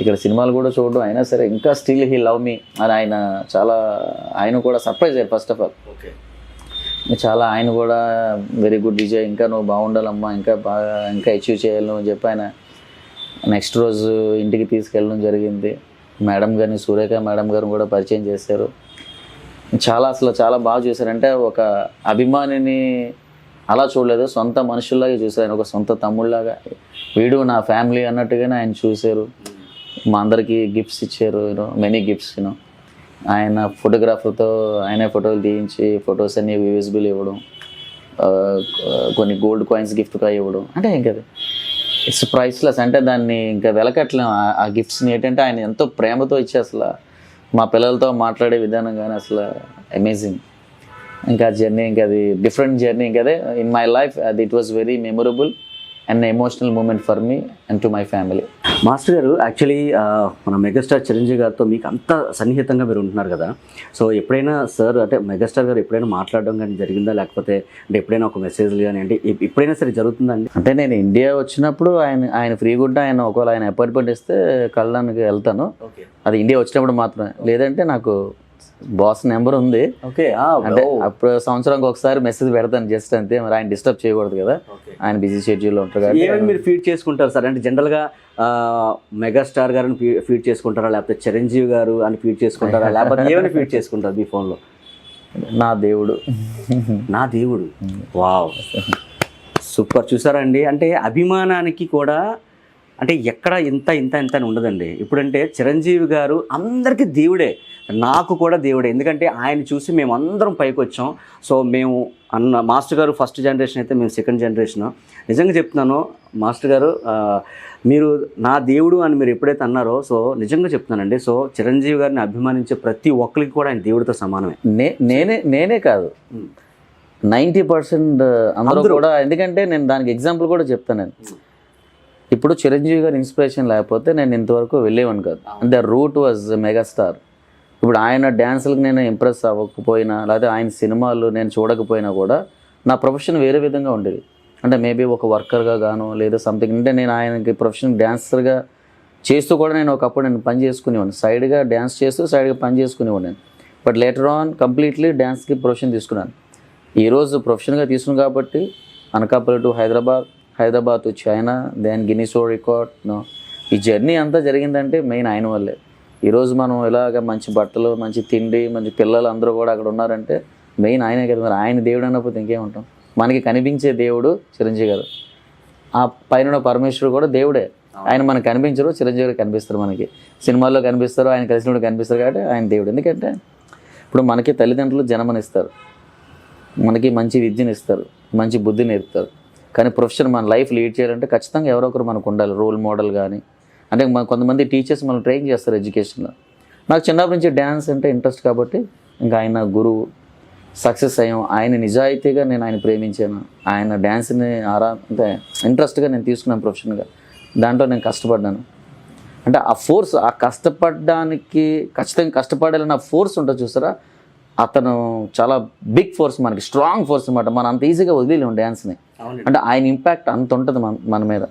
ఇక్కడ సినిమాలు కూడా చూడడం, అయినా సరే ఇంకా స్టిల్ హీ లవ్ మీ అని ఆయన కూడా సర్ప్రైజ్ అయ్యారు. ఫస్ట్ ఆఫ్ ఆల్ చాలా ఆయన కూడా వెరీ గుడ్ విజయ్, ఇంకా నువ్వు బాగుండాలమ్మా, ఇంకా అచీవ్ చేయాలి అని చెప్పి ఆయన నెక్స్ట్ రోజు ఇంటికి తీసుకెళ్ళడం జరిగింది. మేడం గారిని, సూర్యక మేడం గారిని కూడా పరిచయం చేశారు. చాలా బాగా చూశారు. అంటే ఒక అభిమానిని అలా చూడలేదు, సొంత మనుషుల్లాగా చూశారు. ఒక సొంత తమ్ముళ్ళలాగా, వీడు నా ఫ్యామిలీ అన్నట్టుగానే ఆయన చూశారు. మా అందరికీ గిఫ్ట్స్ ఇచ్చారు, మెనీ గిఫ్ట్స్. ఆయన ఫోటోగ్రాఫర్తో ఆయనే ఫోటోలు తీయించి ఫొటోస్ అన్ని యూఎస్బీలు ఇవ్వడం, కొన్ని గోల్డ్ కాయిన్స్ గిఫ్ట్గా ఇవ్వడం. అంటే ఇంకా ఇట్స్ ప్రైస్లెస్. అంటే దాన్ని ఇంకా వెలకట్లేం ఆ గిఫ్ట్స్ని. ఏంటంటే ఆయన ఎంతో ప్రేమతో ఇచ్చి అసలు మా పిల్లలతో మాట్లాడే విధానం కానీ అసలు అమేజింగ్. ఇంకా జర్నీ, ఇంకా అది డిఫరెంట్ జర్నీ. ఇంకా అదే ఇన్ మై లైఫ్ అది it was very memorable and emotional moment for me and to my family. Master గారు, యాక్చువల్లీ మన మెగాస్టార్ చిరంజీవి గారితో మీకు అంత సన్నిహితంగా మీరు ఉంటున్నారు కదా. సో ఎప్పుడైనా సార్ అంటే మెగాస్టార్ గారు ఎప్పుడైనా మాట్లాడడం కానీ జరిగిందా, లేకపోతే అంటే ఎప్పుడైనా ఒక మెసేజ్లు కానీ అంటే ఎప్పుడైనా సరే జరుగుతుందండి? అంటే నేను ఇండియా వచ్చినప్పుడు ఆయన ఫ్రీగా ఉంటే ఒకవేళ ఆయన అపాయింట్మెంట్ ఇస్తే కలడానికి వెళ్తాను. అది ఇండియా వచ్చినప్పుడు మాత్రమే, లేదంటే నాకు బాస్ నెంబర్ ఉంది. ఓకే. అంటే అప్పుడు సంవత్సరానికి ఒకసారి మెసేజ్ పెడతాను జస్ట్ అంతే. మరి ఆయన డిస్టర్బ్ చేయకూడదు కదా, ఆయన బిజీ షెడ్యూల్లో ఉంటారు కదా. ఏమైనా మీరు ఫీడ్ చేసుకుంటారు సార్? అంటే జనరల్గా మెగాస్టార్ గారిని ఫీడ్ చేసుకుంటారా, లేకపోతే చిరంజీవి గారు అని ఫీడ్ చేసుకుంటారా, లేకపోతే ఏమైనా ఫీడ్ చేసుకుంటారు మీ ఫోన్లో? నా దేవుడు. Wow, super. చూసారా అండి, అంటే అభిమానానికి కూడా అంటే ఎక్కడ ఇంత ఇంత ఇంత అని ఉండదండి. ఇప్పుడంటే చిరంజీవి గారు అందరికీ దేవుడే, నాకు కూడా దేవుడే. ఎందుకంటే ఆయన చూసి మేము అందరం పైకి వచ్చాం. సో మేము మాస్టర్ గారు ఫస్ట్ జనరేషన్ అయితే మేము సెకండ్ జనరేషన్. నిజంగా చెప్తున్నాను మాస్టర్ గారు, మీరు నా దేవుడు అని మీరు ఎప్పుడైతే అన్నారో, సో నిజంగా చెప్తున్నానండి. సో చిరంజీవి గారిని అభిమానించే ప్రతి ఒక్కరికి కూడా ఆయన దేవుడితో సమానమే. నేనే కాదు, 90% అందరూ కూడా. ఎందుకంటే నేను దానికి ఎగ్జాంపుల్ కూడా చెప్తాను. నేను ఇప్పుడు చిరంజీవి గారి ఇన్స్పిరేషన్ లేకపోతే నేను ఇంతవరకు వెళ్ళేవాను కాదు. అంటే రూట్ వాజ్ మెగాస్టార్. ఇప్పుడు ఆయన డ్యాన్సులకు నేను ఇంప్రెస్ అవ్వకపోయినా, లేకపోతే ఆయన సినిమాలు నేను చూడకపోయినా కూడా నా ప్రొఫెషన్ వేరే విధంగా ఉండేది. అంటే మేబీ ఒక వర్కర్గా గాను లేదా సంథింగ్. అంటే నేను ఆయనకి ప్రొఫెషన్ డ్యాన్సర్గా చేస్తూ కూడా నేను ఒకప్పుడు నేను పని చేసుకునేవాడిని. సైడ్గా డ్యాన్స్ చేస్తూ సైడ్గా పని చేసుకునేవాడిని నేను. బట్ లేటర్ ఆన్ కంప్లీట్లీ డ్యాన్స్కి ప్రొఫెషన్ తీసుకున్నాను. ఈరోజు ప్రొఫెషన్గా తీసుకున్నాను కాబట్టి Anakapalli to Hyderabad to China, then Guinness world record. ఈ జర్నీ అంతా జరిగిందంటే మెయిన్ ఆయన వల్లే. ఈరోజు మనం ఇలాగ మంచి బట్టలు, మంచి తిండి, మంచి పిల్లలు అందరూ కూడా అక్కడ ఉన్నారంటే మెయిన్ ఆయనే కదా. మరి ఆయన దేవుడు అన్నప్పుడు ఇంకేముంటాం. మనకి కనిపించే దేవుడు చిరంజీవి గారు. ఆ పైన పరమేశ్వరుడు కూడా దేవుడే. ఆయన మనకు కనిపించరు, చిరంజీవి గారు కనిపిస్తారు. మనకి సినిమాల్లో కనిపిస్తారు, ఆయన కలిసినప్పుడు కనిపిస్తారు కాబట్టి ఆయన దేవుడు. ఎందుకంటే ఇప్పుడు మనకి తల్లిదండ్రులు జన్మనిస్తారు, మనకి మంచి విద్యను ఇస్తారు, మంచి బుద్ధిని నేర్పుతారు. కానీ ప్రొఫెషన్ మన లైఫ్ లీడ్ చేయాలంటే ఖచ్చితంగా ఎవరో ఒకరు మనకు ఉండాలి, రోల్ మోడల్ కానీ. అంటే కొంతమంది టీచర్స్ మనం ట్రైన్ చేస్తారు ఎడ్యుకేషన్లో. నాకు చిన్నప్పటి నుంచి డ్యాన్స్ అంటే ఇంట్రెస్ట్ కాబట్టి ఇంకా ఆయన గురువు. సక్సెస్ అయ్యాం. ఆయన నిజాయితీగా నేను ఆయన ప్రేమించాను. ఆయన డ్యాన్స్ని అంటే ఇంట్రెస్ట్గా నేను తీసుకున్నాను ప్రొఫెషన్గా. దాంట్లో నేను కష్టపడ్డాను. అంటే ఆ ఫోర్స్, ఆ కష్టపడడానికి ఖచ్చితంగా కష్టపడాలని ఆ ఫోర్స్ ఉంటుంది చూసారా, అతను చాలా బిగ్ ఫోర్స్, మనకి స్ట్రాంగ్ ఫోర్స్ అనమాట. మనం అంత ఈజీగా వదిలేము డ్యాన్స్ని. అంటే ఆయన ఇంపాక్ట్ అంత ఉంటుంది మన మీద.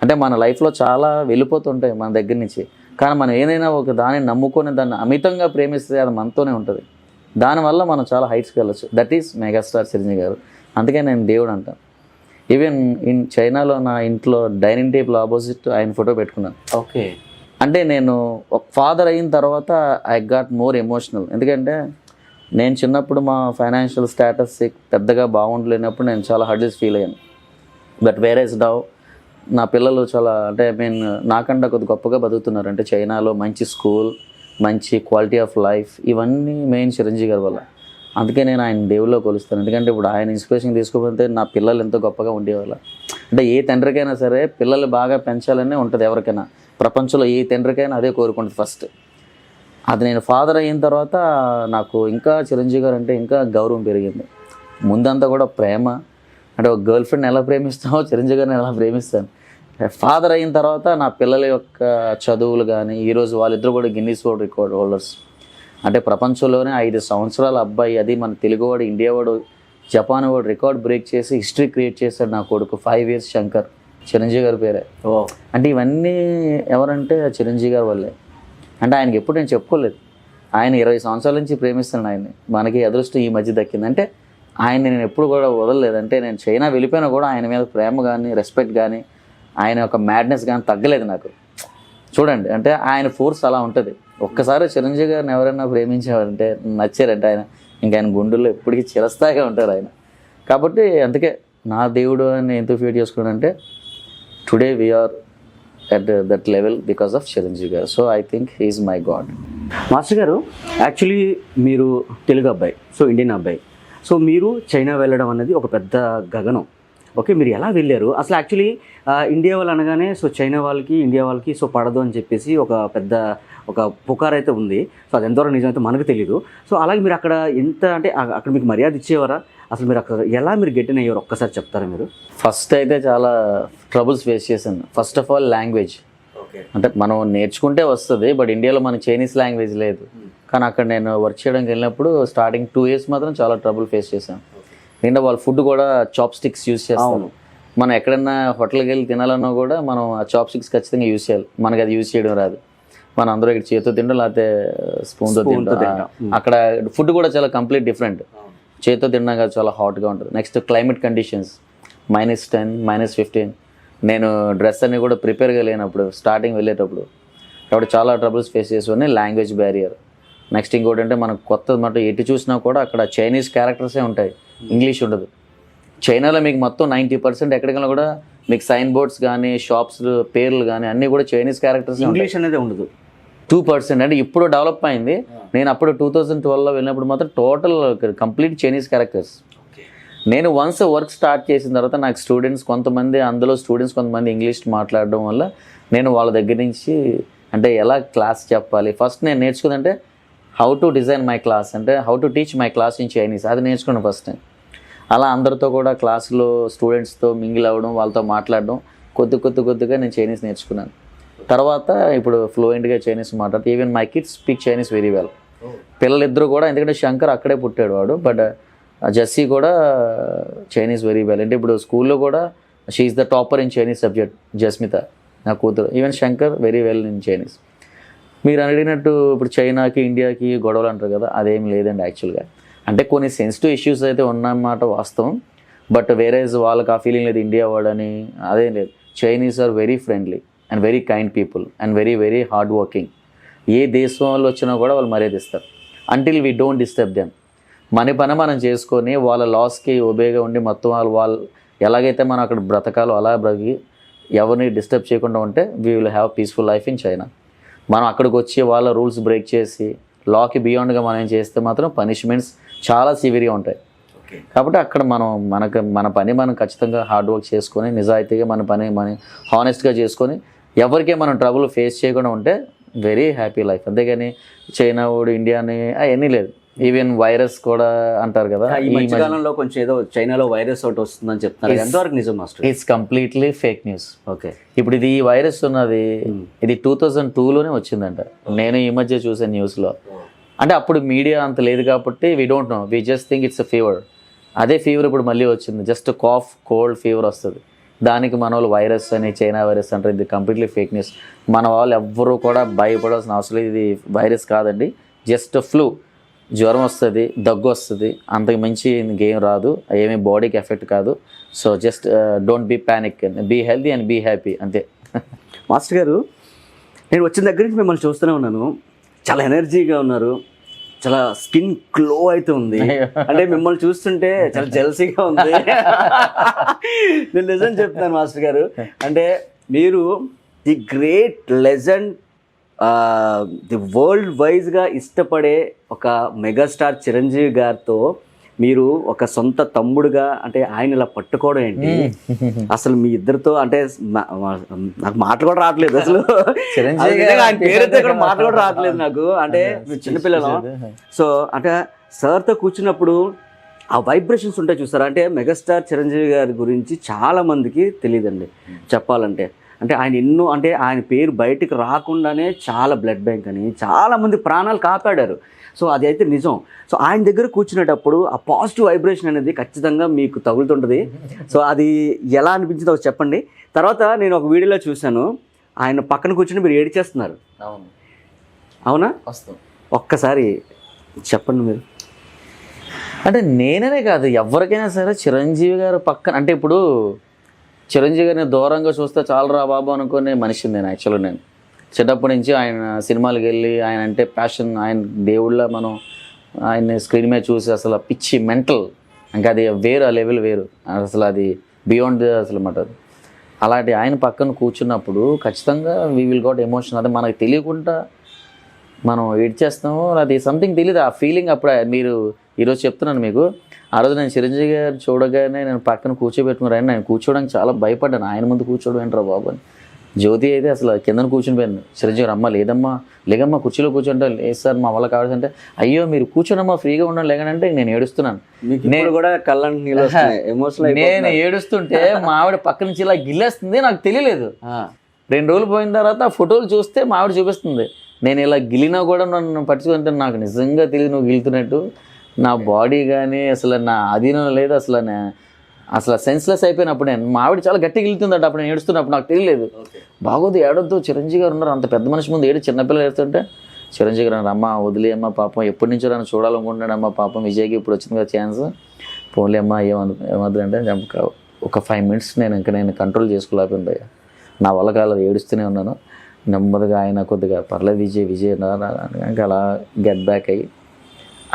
అంటే మన లైఫ్లో చాలా వెళ్ళిపోతుంటాయి మన దగ్గర నుంచి. కానీ మనం ఏదైనా ఒక దాన్ని నమ్ముకొని దాన్ని అమితంగా ప్రేమిస్తే అది మనతోనే ఉంటుంది. దానివల్ల మనం చాలా హైట్స్కి వెళ్ళచ్చు. దట్ ఈస్ మెగాస్టార్ చిరంజీవి గారు. అందుకే నేను దేవుడు అంటాను. ఈవెన్ చైనాలో నా ఇంట్లో డైనింగ్ టేబుల్ ఆపోజిట్ ఆయన ఫోటో పెట్టుకున్నాను. ఓకే. అంటే నేను ఒక ఫాదర్ అయిన తర్వాత ఐ గాట్ మోర్ ఎమోషనల్. ఎందుకంటే నేను చిన్నప్పుడు మా ఫైనాన్షియల్ స్టేటస్ పెద్దగా బాగుండలేనప్పుడు నేను చాలా హర్డిల్స్ ఫీల్ అయ్యాను. బట్ వేరేస్ నౌ నా పిల్లలు చాలా, అంటే నాకంటే కొద్ది గొప్పగా బతుకుతున్నారు. అంటే చైనాలో మంచి స్కూల్, మంచి క్వాలిటీ ఆఫ్ లైఫ్, ఇవన్నీ మెయిన్ చిరంజీవి గారి వల్ల. అందుకే నేను ఆయన దేవుల్లో కొలుస్తాను. ఎందుకంటే ఇప్పుడు ఆయన ఇన్స్పిరేషన్ తీసుకోకపోతే నా పిల్లలు ఎంతో గొప్పగా ఉండేవాళ్ళ. అంటే ఏ తండ్రికైనా సరే పిల్లలు బాగా పెంచాలనే ఉంటుంది ఎవరికైనా. ప్రపంచంలో ఏ తండ్రికైనా అదే కోరుకుంటుంది ఫస్ట్. అది నేను ఫాదర్ అయిన తర్వాత నాకు ఇంకా చిరంజీవి గారు అంటే ఇంకా గౌరవం పెరిగింది. ముందంతా కూడా ప్రేమ, అంటే ఒక గర్ల్ ఫ్రెండ్ ఎలా ప్రేమిస్తామో చిరంజీవి గారిని ఎలా ప్రేమిస్తాను. ఫాదర్ అయిన తర్వాత నా పిల్లల యొక్క చదువులు కానీ, ఈరోజు వాళ్ళిద్దరు కూడా గిన్నీస్ వరల్డ్ రికార్డ్ హోల్డర్స్. అంటే ప్రపంచంలోనే 5 సంవత్సరాల అబ్బాయి, అది మన తెలుగువాడు, ఇండియావాడు, జపాన్ వాడు రికార్డ్ బ్రేక్ చేసి హిస్టరీ క్రియేట్ చేశాడు నా కొడుకు. 5 years శంకర్, చిరంజీవి గారి పేరే. అంటే ఇవన్నీ ఎవరంటే చిరంజీవి గారి వల్లే. అంటే ఆయనకి ఎప్పుడు నేను చెప్పుకోలేదు. ఆయన 20 సంవత్సరాల నుంచి ప్రేమిస్తున్నాను ఆయన్ని. మనకి అదృష్టం ఈ మధ్య దక్కింది. అంటే ఆయన్ని నేను ఎప్పుడు కూడా వదలలేదు. అంటే నేను చైనా వెళ్ళిపోయినా కూడా ఆయన మీద ప్రేమ కానీ, రెస్పెక్ట్ కానీ, ఆయన యొక్క మ్యాడ్నెస్ కానీ తగ్గలేదు నాకు. చూడండి, అంటే ఆయన ఫోర్స్ అలా ఉంటుంది. ఒక్కసారి చిరంజీవి గారిని ఎవరైనా ప్రేమించేవారంటే, నచ్చారంటే ఆయన ఇంకా ఆయన గుండెల్లో ఎప్పటికీ చిరస్థాయిగా ఉంటారు ఆయన. కాబట్టి అందుకే నా దేవుడు అని ఎందుకు ఫీల్ చేసుకున్నానంటే today we're at that level because of Chiranjeevi garu. So I think he is my god. Master గారు, యాక్చువల్లీ మీరు తెలుగు అబ్బాయి, సో ఇండియన్ అబ్బాయి, సో మీరు చైనా వెళ్ళడం అనేది ఒక పెద్ద గగనం. ఓకే, మీరు ఎలా వెళ్ళారు అసలు? యాక్చువల్లీ ఇండియా వాళ్ళు అనగానే సో చైనా వాళ్ళకి, ఇండియా వాళ్ళకి సో పడదు అని చెప్పేసి ఒక పుకార్ అయితే ఉంది. సో అది ఎంతవరకు నిజమైతే మనకు తెలియదు. సో అలాగే మీరు అక్కడ ఎంత, అంటే అక్కడ మీకు మర్యాద ఇచ్చేవారా? అసలు మీరు అక్కడ ఎలా మీరు గెట్ ఇన్ అయ్యారు ఒక్కసారి చెప్తారా మీరు? ఫస్ట్ అయితే చాలా ట్రబుల్స్ ఫేస్ చేశాను. First of all language. అంటే మనం నేర్చుకుంటే వస్తుంది, బట్ ఇండియాలో మనకి చైనీస్ లాంగ్వేజ్ లేదు. కానీ అక్కడ నేను వర్క్ చేయడానికి వెళ్ళినప్పుడు స్టార్టింగ్ 2 years మాత్రం చాలా ట్రబుల్ ఫేస్ చేశాను. ఏంటంటే వాళ్ళ ఫుడ్ కూడా చాప్ స్టిక్స్ యూజ్ చేస్తాను. మనం ఎక్కడన్నా హోటల్కి వెళ్ళి తినాలన్నా కూడా మనం ఆ చాప్ స్టిక్స్ ఖచ్చితంగా యూజ్ చేయాలి. మనకి అది యూజ్ చేయడం రాదు. మనం అందరూ ఇక్కడ చేతితో తింటాం, లేకపోతే స్పూన్తో తింటాం. అక్కడ ఫుడ్ కూడా చాలా కంప్లీట్ డిఫరెంట్. చేతితో తినడం కాదు, చాలా హాట్గా ఉంటుంది. Next climate conditions -10, -15. నేను డ్రెస్ అన్ని కూడా ప్రిపేర్గా లేనప్పుడు స్టార్టింగ్ వెళ్ళేటప్పుడు, కాబట్టి చాలా ట్రబుల్స్ ఫేస్ చేసి లాంగ్వేజ్ బ్యారియర్. నెక్స్ట్ ఇంకోటి అంటే మనకు కొత్త మాట ఎటు చూసినా కూడా అక్కడ చైనీస్ క్యారెక్టర్సే ఉంటాయి, ఇంగ్లీష్ ఉండదు. చైనాలో మీకు మొత్తం 90% ఎక్కడికైనా కూడా మీకు సైన్ బోర్డ్స్ కానీ షాప్స్ పేర్లు కానీ అన్నీ కూడా చైనీస్ క్యారెక్టర్స్. ఇంగ్లీష్ అనేది ఉండదు. 2% అంటే ఇప్పుడు డెవలప్ అయింది. నేను అప్పుడు 2012లో వెళ్ళినప్పుడు మాత్రం టోటల్ కంప్లీట్ చైనీస్ క్యారెక్టర్స్. నేను వన్స్ వర్క్ స్టార్ట్ చేసిన తర్వాత నాకు స్టూడెంట్స్ కొంతమంది ఇంగ్లీష్ మాట్లాడడం వల్ల నేను వాళ్ళ దగ్గర నుంచి అంటే ఎలా క్లాస్ చెప్పాలి ఫస్ట్ నేను నేర్చుకుందంటే how to design my class, అంటే how to teach my class in Chinese, అది నేర్చుకున్నాను ఫస్ట్ నేను. అలా అందరితో కూడా క్లాసులో స్టూడెంట్స్తో మింగిల్ అవ్వడం, వాళ్ళతో మాట్లాడడం, కొద్దిగా నేను చైనీస్ నేర్చుకున్నాను. తర్వాత ఇప్పుడు ఫ్లూయెంట్గా చైనీస్ మాట్లాడుతూ even my kids speak Chinese very well. పిల్లలిద్దరూ కూడా, ఎందుకంటే శంకర్ అక్కడే పుట్టాడు వాడు, బట్ జెస్సీ కూడా చైనీస్ వెరీ వెల్. అంటే ఇప్పుడు స్కూల్లో కూడా she is the topper in Chinese subject, Jasmitha నా కూతురు. Even Shankar very well in Chinese. మీరు అడిగినట్టు ఇప్పుడు చైనాకి ఇండియాకి గొడవలు అంటారు కదా, అదేం లేదండి యాక్చువల్గా. అంటే కొన్ని సెన్సిటివ్ ఇష్యూస్ అయితే ఉన్నమాట వాస్తవం, బట్ వేరేజ్ వాళ్ళకి ఆ ఫీలింగ్ లేదు ఇండియా వాడని, అదేం లేదు. Chinese are very friendly and very kind people and very very hard working. ఏ దేశం వాళ్ళు వచ్చినా కూడా వాళ్ళు మర్యాద ఇస్తారు until we don't disturb them. మన పని మనం చేసుకొని వాళ్ళ లాస్కి ఒబేగా ఉండి మొత్తం వాళ్ళు ఎలాగైతే మనం అక్కడ బ్రతకాలో అలా బ్రతికి ఎవరిని డిస్టర్బ్ చేయకుండా ఉంటే we will have peaceful life in China. మనం అక్కడికి వచ్చి వాళ్ళ రూల్స్ బ్రేక్ చేసి లాకి బియాండ్గా మనం చేస్తే మాత్రం పనిష్మెంట్స్ చాలా సివియర్గా ఉంటాయి. కాబట్టి అక్కడ మన పని మనం ఖచ్చితంగా హార్డ్ వర్క్ చేసుకొని నిజాయితీగా మన పని హానెస్ట్గా చేసుకొని ఎవరికే మనం ట్రబుల్ ఫేస్ చేయకుండా ఉంటే వెరీ హ్యాపీ లైఫ్. అంతేగాని చైనా వాడు ఇండియాని అవన్నీ లేదు. ఈవెన్ వైరస్ కూడా అంటారు కదా, ఈ మధ్యకాలంలో కొంచెం ఏదో చైనాలో వైరస్ ఒకటి వస్తుందని చెప్తున్నారు, ఎంతవరకు నిజం master? It's completely fake news. Okay, ఇప్పుడు ఇది ఈ వైరస్ ఉన్నది ఇది 2002లోనే వచ్చిందంట. నేను ఈ మధ్య చూసాను న్యూస్లో. అంటే అప్పుడు మీడియా అంత లేదు కాబట్టి we don't know, we just think it's a fever. అదే ఫీవర్ ఇప్పుడు మళ్ళీ వచ్చింది, జస్ట్ కాఫ్ కోల్డ్ ఫీవర్ వస్తుంది. దానికి మన వాళ్ళు వైరస్ అని చైనా వైరస్ అంటారు. ఇది కంప్లీట్లీ ఫేక్ న్యూస్. మన వాళ్ళు ఎవ్వరూ కూడా భయపడాల్సిన అవసరం లేదు. ఇది వైరస్ కాదండి, జస్ట్ ఫ్లూ. జ్వరం వస్తుంది, దగ్గు వస్తుంది, అంతకు మించి ఇంకేం రాదు, ఏమీ బాడీకి ఎఫెక్ట్ కాదు. So just don't be panic, be healthy and be happy, అంతే. మాస్టర్ గారు, నేను వచ్చిన దగ్గర నుంచి మిమ్మల్ని చూస్తూనే ఉన్నాను, చాలా ఎనర్జీగా ఉన్నారు, చాలా స్కిన్ గ్లో అయితే ఉంది. అంటే మిమ్మల్ని చూస్తుంటే చాలా జెల్సీగా ఉంది. నేను నిజం చెప్తాను మాస్టర్ గారు, అంటే మీరు the great legend, the world వైజ్గా ఇష్టపడే ఒక మెగాస్టార్ చిరంజీవి గారితో మీరు ఒక సొంత తమ్ముడుగా, అంటే ఆయన ఇలా పట్టుకోవడం ఏంటి అసలు? మీ ఇద్దరితో అంటే నాకు మాటలు కూడా రావట్లేదు అసలు. ఆయన పేరుతో ఇక్కడ మాటలు కూడా రావట్లేదు నాకు, అంటే చిన్నపిల్లలు. సో అంటే సార్తో కూర్చున్నప్పుడు ఆ వైబ్రేషన్స్ ఉంటాయి చూస్తారా? అంటే మెగాస్టార్ చిరంజీవి గారి గురించి చాలా మందికి తెలియదండి చెప్పాలంటే. అంటే ఆయన ఎన్నో, అంటే ఆయన పేరు బయటికి రాకుండానే చాలా బ్లడ్ బ్యాంక్ అని చాలామంది ప్రాణాలు కాపాడారు. సో అది అయితే నిజం. సో ఆయన దగ్గర కూర్చునేటప్పుడు ఆ పాజిటివ్ వైబ్రేషన్ అనేది ఖచ్చితంగా మీకు తగులుతుంటుంది. సో అది ఎలా అనిపించిందో చెప్పండి. తర్వాత నేను ఒక వీడియోలో చూశాను, ఆయన పక్కన కూర్చుని మీరు ఏడిచేస్తున్నారు. అవునా? ఒక్కసారి చెప్పండి మీరు. అంటే నేననే కాదు, ఎవరికైనా సరే చిరంజీవి గారు పక్కన, అంటే ఇప్పుడు చిరంజీవి గారిని దూరంగా చూస్తే చాలా రా బాబు అనుకునే మనిషిని నేను. యాక్చువల్గా నేను చిన్నప్పటి నుంచి ఆయన సినిమాలకు వెళ్ళి ఆయన అంటే ప్యాషన్, ఆయన దేవుళ్ళ మనం ఆయన్ని స్క్రీన్ మీద చూసి అసలు పిచ్చి మెంటల్, ఇంకా అది వేరు, ఆ లెవెల్ వేరు అసలు, అది బియాండ్ అసలు అన్నమాట. అలాంటి ఆయన పక్కన కూర్చున్నప్పుడు ఖచ్చితంగా వీ విల్ గాట్ ఎమోషన్. అది మనకు తెలియకుండా మనం ఏడ్చేస్తాము, అది సంథింగ్ తెలియదు ఆ ఫీలింగ్. అప్పుడు మీరు ఈరోజు చెప్తున్నాను మీకు, ఆ రోజు నేను చిరంజీవి గారు చూడగానే నేను పక్కన కూర్చోబెట్టుకున్నాను. నేను కూర్చోవడానికి చాలా భయపడ్డాను, ఆయన ముందు కూర్చోవడం ఏంట్రా బాబు అని. జ్యోతి అయితే అసలు కిందన కూర్చుని పోయాను. చిరంజీవి గారు, అమ్మ లేదమ్మా కుర్చీలో కూర్చుంటే, లేదు సార్ మా వల్ల కావాల్సింటే, అయ్యో మీరు కూర్చోనమ్మా ఫ్రీగా ఉండండి లేకంటే నేను ఏడుస్తున్నాను. నేను కూడా నేను ఏడుస్తుంటే మా ఆవిడ పక్క నుంచి ఇలా గిల్లేస్తుంది, నాకు తెలియలేదు. 2 రోజులు పోయిన తర్వాత ఫోటోలు చూస్తే మా ఆవిడ చూపిస్తుంది. నేను ఇలా గిలినా కూడా నన్ను పట్టుకుంటే నాకు నిజంగా తెలియదు నువ్వు గిలుతున్నట్టు. నా బాడీ కానీ అసలు నా అధీనం లేదు, అసలు సెన్స్లెస్ అయిపోయినప్పుడు నేను. మా ఆవిడ చాలా గట్టిగా గిలుతుందట అప్పుడు నేను ఏడుస్తున్నప్పుడు, నాకు తెలియలేదు. బాగోదు ఏడొద్దు, చిరంజీవి గారు ఉన్నారు, అంత పెద్ద మనిషి ముందు చిన్నపిల్లలు ఏడుతుంటే చిరంజీవి గారు అమ్మ వదిలే అమ్మ పాపం, ఎప్పటి నుంచో నన్ను చూడాలనుకుంటున్నాడు అమ్మ పాపం, విజయ్కి ఇప్పుడు వచ్చింది కదా ఛాన్స్, పోన్లే అమ్మ ఏమద్దు అంటే ఒక 5 minutes నేను కంట్రోల్ చేసుకోలేకపోయింది. నా వల్ల కాలేదు, ఏడుస్తూనే ఉన్నాను. నెమ్మదిగా ఆయన కొద్దిగా పర్లేదు విజయ్ ఇంకా అలా గెట్ బ్యాక్ అయ్యి,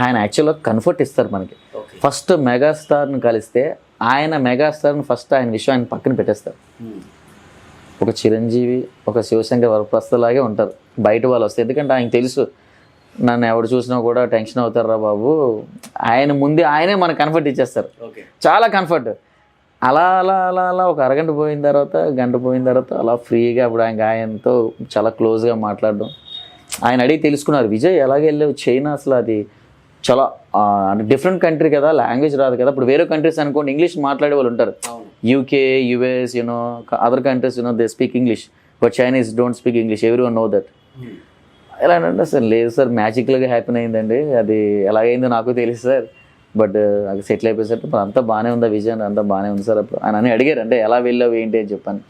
ఆయన యాక్చువల్గా కంఫర్ట్ ఇస్తారు మనకి. ఫస్ట్ మెగాస్టార్ని కలిస్తే ఆయన మెగాస్టార్ని ఫస్ట్ ఆయన విషయం ఆయన పక్కన పెట్టేస్తారు. ఒక చిరంజీవి, ఒక శివశంకర్ వరప్రసాద్ లాగే ఉంటారు బయట వాళ్ళు వస్తే. ఎందుకంటే ఆయనకు తెలుసు నన్ను ఎవడు చూసినా కూడా టెన్షన్ అవుతారా బాబు, ఆయన ముందే ఆయనే మనకు కంఫర్ట్ ఇచ్చేస్తారు, చాలా కంఫర్ట్. అలా అలా అలా అలా ఒక అరగంట పోయిన తర్వాత, గంట పోయిన తర్వాత అలా ఫ్రీగా అప్పుడు ఆయనతో చాలా క్లోజ్గా మాట్లాడడం. ఆయన అడిగి తెలుసుకున్నారు, విజయ్ ఎలాగ వెళ్ళావు చైనా, అసలు అది చాలా అంటే డిఫరెంట్ కంట్రీ కదా, లాంగ్వేజ్ రాదు కదా. ఇప్పుడు వేరే కంట్రీస్ అనుకోండి ఇంగ్లీష్ మాట్లాడే వాళ్ళు ఉంటారు, UK, US, other countries they speak English, but Chinese don't speak English, every one know that. ఎలా అంటే సార్ లేదు సార్ మ్యాజికల్గా హ్యాపీ అయిందండి, అది ఎలాగైందో నాకు తెలుసు సార్, బట్ అది సెటిల్ అయిపోయి సార్ ఇప్పుడు అంతా బాగానే ఉందా విజయ్, అంతా బాగానే ఉంది సార్. అప్పుడు ఆయన అని అడిగారు, అంటే ఎలా వెళ్ళావు ఏంటి అని చెప్పాను.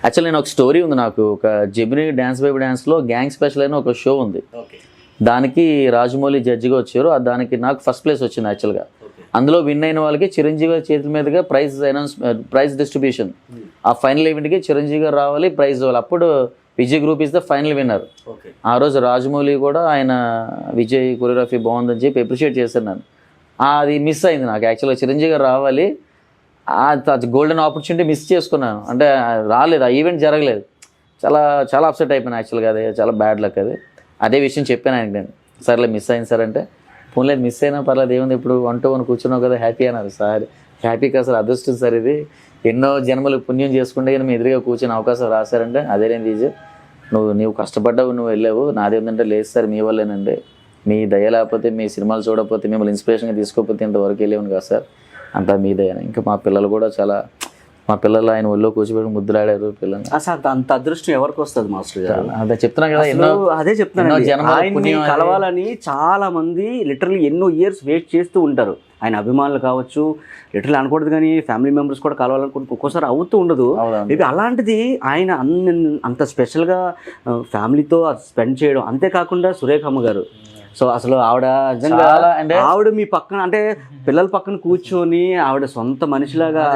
యాక్చువల్లీ నేను ఒక స్టోరీ ఉంది నాకు, ఒక జెమినీ డ్యాన్స్ బేబీ డ్యాన్స్లో గ్యాంగ్ స్పెషల్ అయిన ఒక షో ఉంది, దానికి రాజమౌళి జడ్జిగా వచ్చారు. దానికి నాకు ఫస్ట్ ప్లేస్ వచ్చింది యాక్చువల్గా. అందులో విన్ అయిన వాళ్ళకి చిరంజీవి చేతుల మీదుగా ప్రైజ్ డిస్ట్రిబ్యూషన్, ఆ ఫైనల్ ఈవెంట్కి చిరంజీవి గారు రావాలి, ప్రైజ్ ఇవ్వాలి. అప్పుడు Vijay group is the final winner. ఆ రోజు రాజమౌళి కూడా ఆయన విజయ్ కొరియోగ్రఫీ బాగుందని చెప్పి అప్రిషియేట్ చేశాను నన్ను. అది మిస్ అయింది నాకు యాక్చువల్గా, చిరంజీవి గారు రావాలి, గోల్డెన్ ఆపర్చునిటీ మిస్ చేసుకున్నాను, అంటే రాలేదు, ఆ ఈవెంట్ జరగలేదు. చాలా చాలా అప్సెట్ అయిపోయాను యాక్చువల్గా, అది చాలా బ్యాడ్ లక్. అదే విషయం చెప్పాను ఆయనకి నేను, సర్లే మిస్ అయింది సార్ అంటే, పోన్లేదు మిస్ అయినా పర్లేదు ఏముంది, ఇప్పుడు 1-to-1 కూర్చున్నావు కదా హ్యాపీ అన్నారు. సార్ హ్యాపీగా అసలు అదృష్టం సార్, ఇది ఎన్నో జన్మలు పుణ్యం చేసుకుంటే కానీ మీ ఎదురుగా కూర్చొని అవకాశం రాశారంటే అదేనేది విజయ్, నువ్వు కష్టపడ్డావు, నువ్వు వెళ్ళావు, నాదేంటంటే లేదు సార్ మీ వల్లేనండి, మీ దయ లేకపోతే, మీ సినిమాలు చూడకపోతే, మిమ్మల్ని ఇన్స్పిరేషన్గా తీసుకోకపోతే ఇంతవరకు వెళ్ళేవాను కదా సార్, అంతా మీ దయ. ఇంకా మా పిల్లలు కూడా చాలా, మా పిల్లలు ఆయన ఒళ్ళో కూర్చోబెట్టి ముద్దులాడారు పిల్లలు. అసలు అంత అదృష్టం ఎవరికి వస్తుంది మాస్టర్ గారు? అదే చెప్తున్నాను కదా, అదే చెప్తున్నాను, కలవాలని చాలా మంది లిటరల్లీ ఎన్నో ఇయర్స్ వెయిట్ చేస్తూ ఉంటారు. ఆయన అభిమానులు కావచ్చు, లిటరల్లీ అనకూడదు కానీ ఫ్యామిలీ మెంబర్స్ కూడా కలవాలనుకుంటే ఒక్కోసారి అవుతూ ఉండదు. ఇది అలాంటిది ఆయన అంత స్పెషల్గా ఫ్యామిలీతో స్పెండ్ చేయడం, అంతేకాకుండా సురేఖమ్మ గారు, సో అసలు ఆవిడ నిజంగా ఆవిడ మీ పక్కన, అంటే పిల్లల పక్కన కూర్చొని ఆవిడ సొంత మనిషిలాగా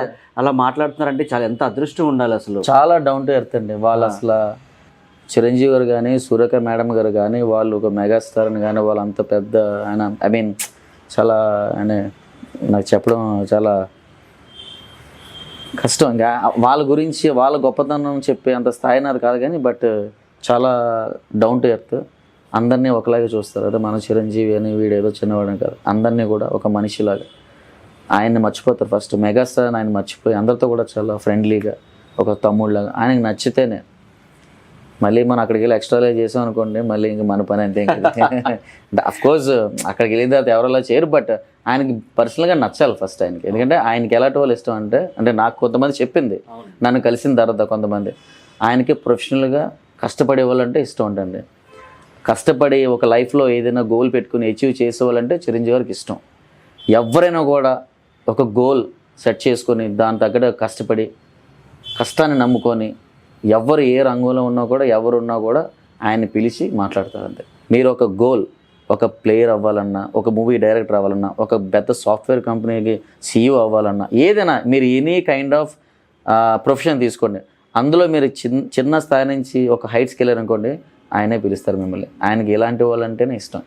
అలా మాట్లాడుతున్నారంటే చాలా ఎంత అదృష్టం ఉండాలి అసలు. చాలా డౌన్ టు ఎర్త్ అండి వాళ్ళు. అసలు చిరంజీవి గారు కానీ, సురేఖ మేడం గారు కానీ, వాళ్ళు ఒక మెగాస్టార్ అని కానీ, వాళ్ళు అంత పెద్ద ఆయన, ఐ మీన్ చాలా అంటే నాకు చెప్పడం చాలా కష్టం. ఇంకా వాళ్ళ గురించి వాళ్ళ గొప్పతనం చెప్పే అంత స్థాయి నాది కాదు కానీ, బట్ చాలా డౌన్ టు ఎర్త్, అందరినీ ఒకలాగే చూస్తారు. అదే మన చిరంజీవి అని వీడు ఏదో చిన్నవాడని కాదు, అందరినీ కూడా ఒక మనిషిలాగా. ఆయన్ని మర్చిపోతారు ఫస్ట్, మెగాస్టార్ ఆయన మర్చిపోయి అందరితో కూడా చాలా ఫ్రెండ్లీగా ఒక తమ్ముళ్ళలాగా. ఆయనకి నచ్చితేనే మళ్ళీ మనం అక్కడికి వెళ్ళి ఎక్స్ట్రాలైజ్ చేసాం అనుకోండి, మళ్ళీ ఇంక మన పని అంతే. అఫ్కోర్స్ అక్కడికి వెళ్ళిన తర్వాత ఎవరలా చేయరు, బట్ ఆయనకి పర్సనల్గా నచ్చాలి ఫస్ట్ ఆయనకి. ఎందుకంటే ఆయనకి ఎలాంటి వాళ్ళు ఇష్టం అంటే నాకు కొంతమంది చెప్పింది, నన్ను కలిసిన తర్వాత కొంతమంది, ఆయనకి ప్రొఫెషనల్గా కష్టపడే వాళ్ళంటే ఇష్టం ఉంటుంది. కష్టపడి ఒక లైఫ్లో ఏదైనా గోల్ పెట్టుకుని అచీవ్ చేసేవాళ్ళంటే చిరంజీవి గారికి ఇష్టం. ఎవరైనా కూడా ఒక గోల్ సెట్ చేసుకొని దాని తగ్గట్టు కష్టపడి, కష్టాన్ని నమ్ముకొని, ఎవరు ఏ రంగంలో ఉన్నా కూడా, ఎవరున్నా కూడా ఆయన్ని పిలిచి మాట్లాడతారు అంతే. మీరు ఒక గోల్, ఒక ప్లేయర్ అవ్వాలన్నా, ఒక మూవీ డైరెక్టర్ అవ్వాలన్నా, ఒక పెద్ద సాఫ్ట్వేర్ కంపెనీకి CEO అవ్వాలన్నా, ఏదైనా మీరు ఎనీ కైండ్ ఆఫ్ ప్రొఫెషన్ తీసుకోండి, అందులో మీరు చిన్న స్థాయి నుంచి ఒక హైట్స్కి వెళ్ళారనుకోండి, ఆయనే పిలుస్తారు మిమ్మల్ని. ఆయనకి ఎలాంటి వాళ్ళంటేనే ఇష్టం,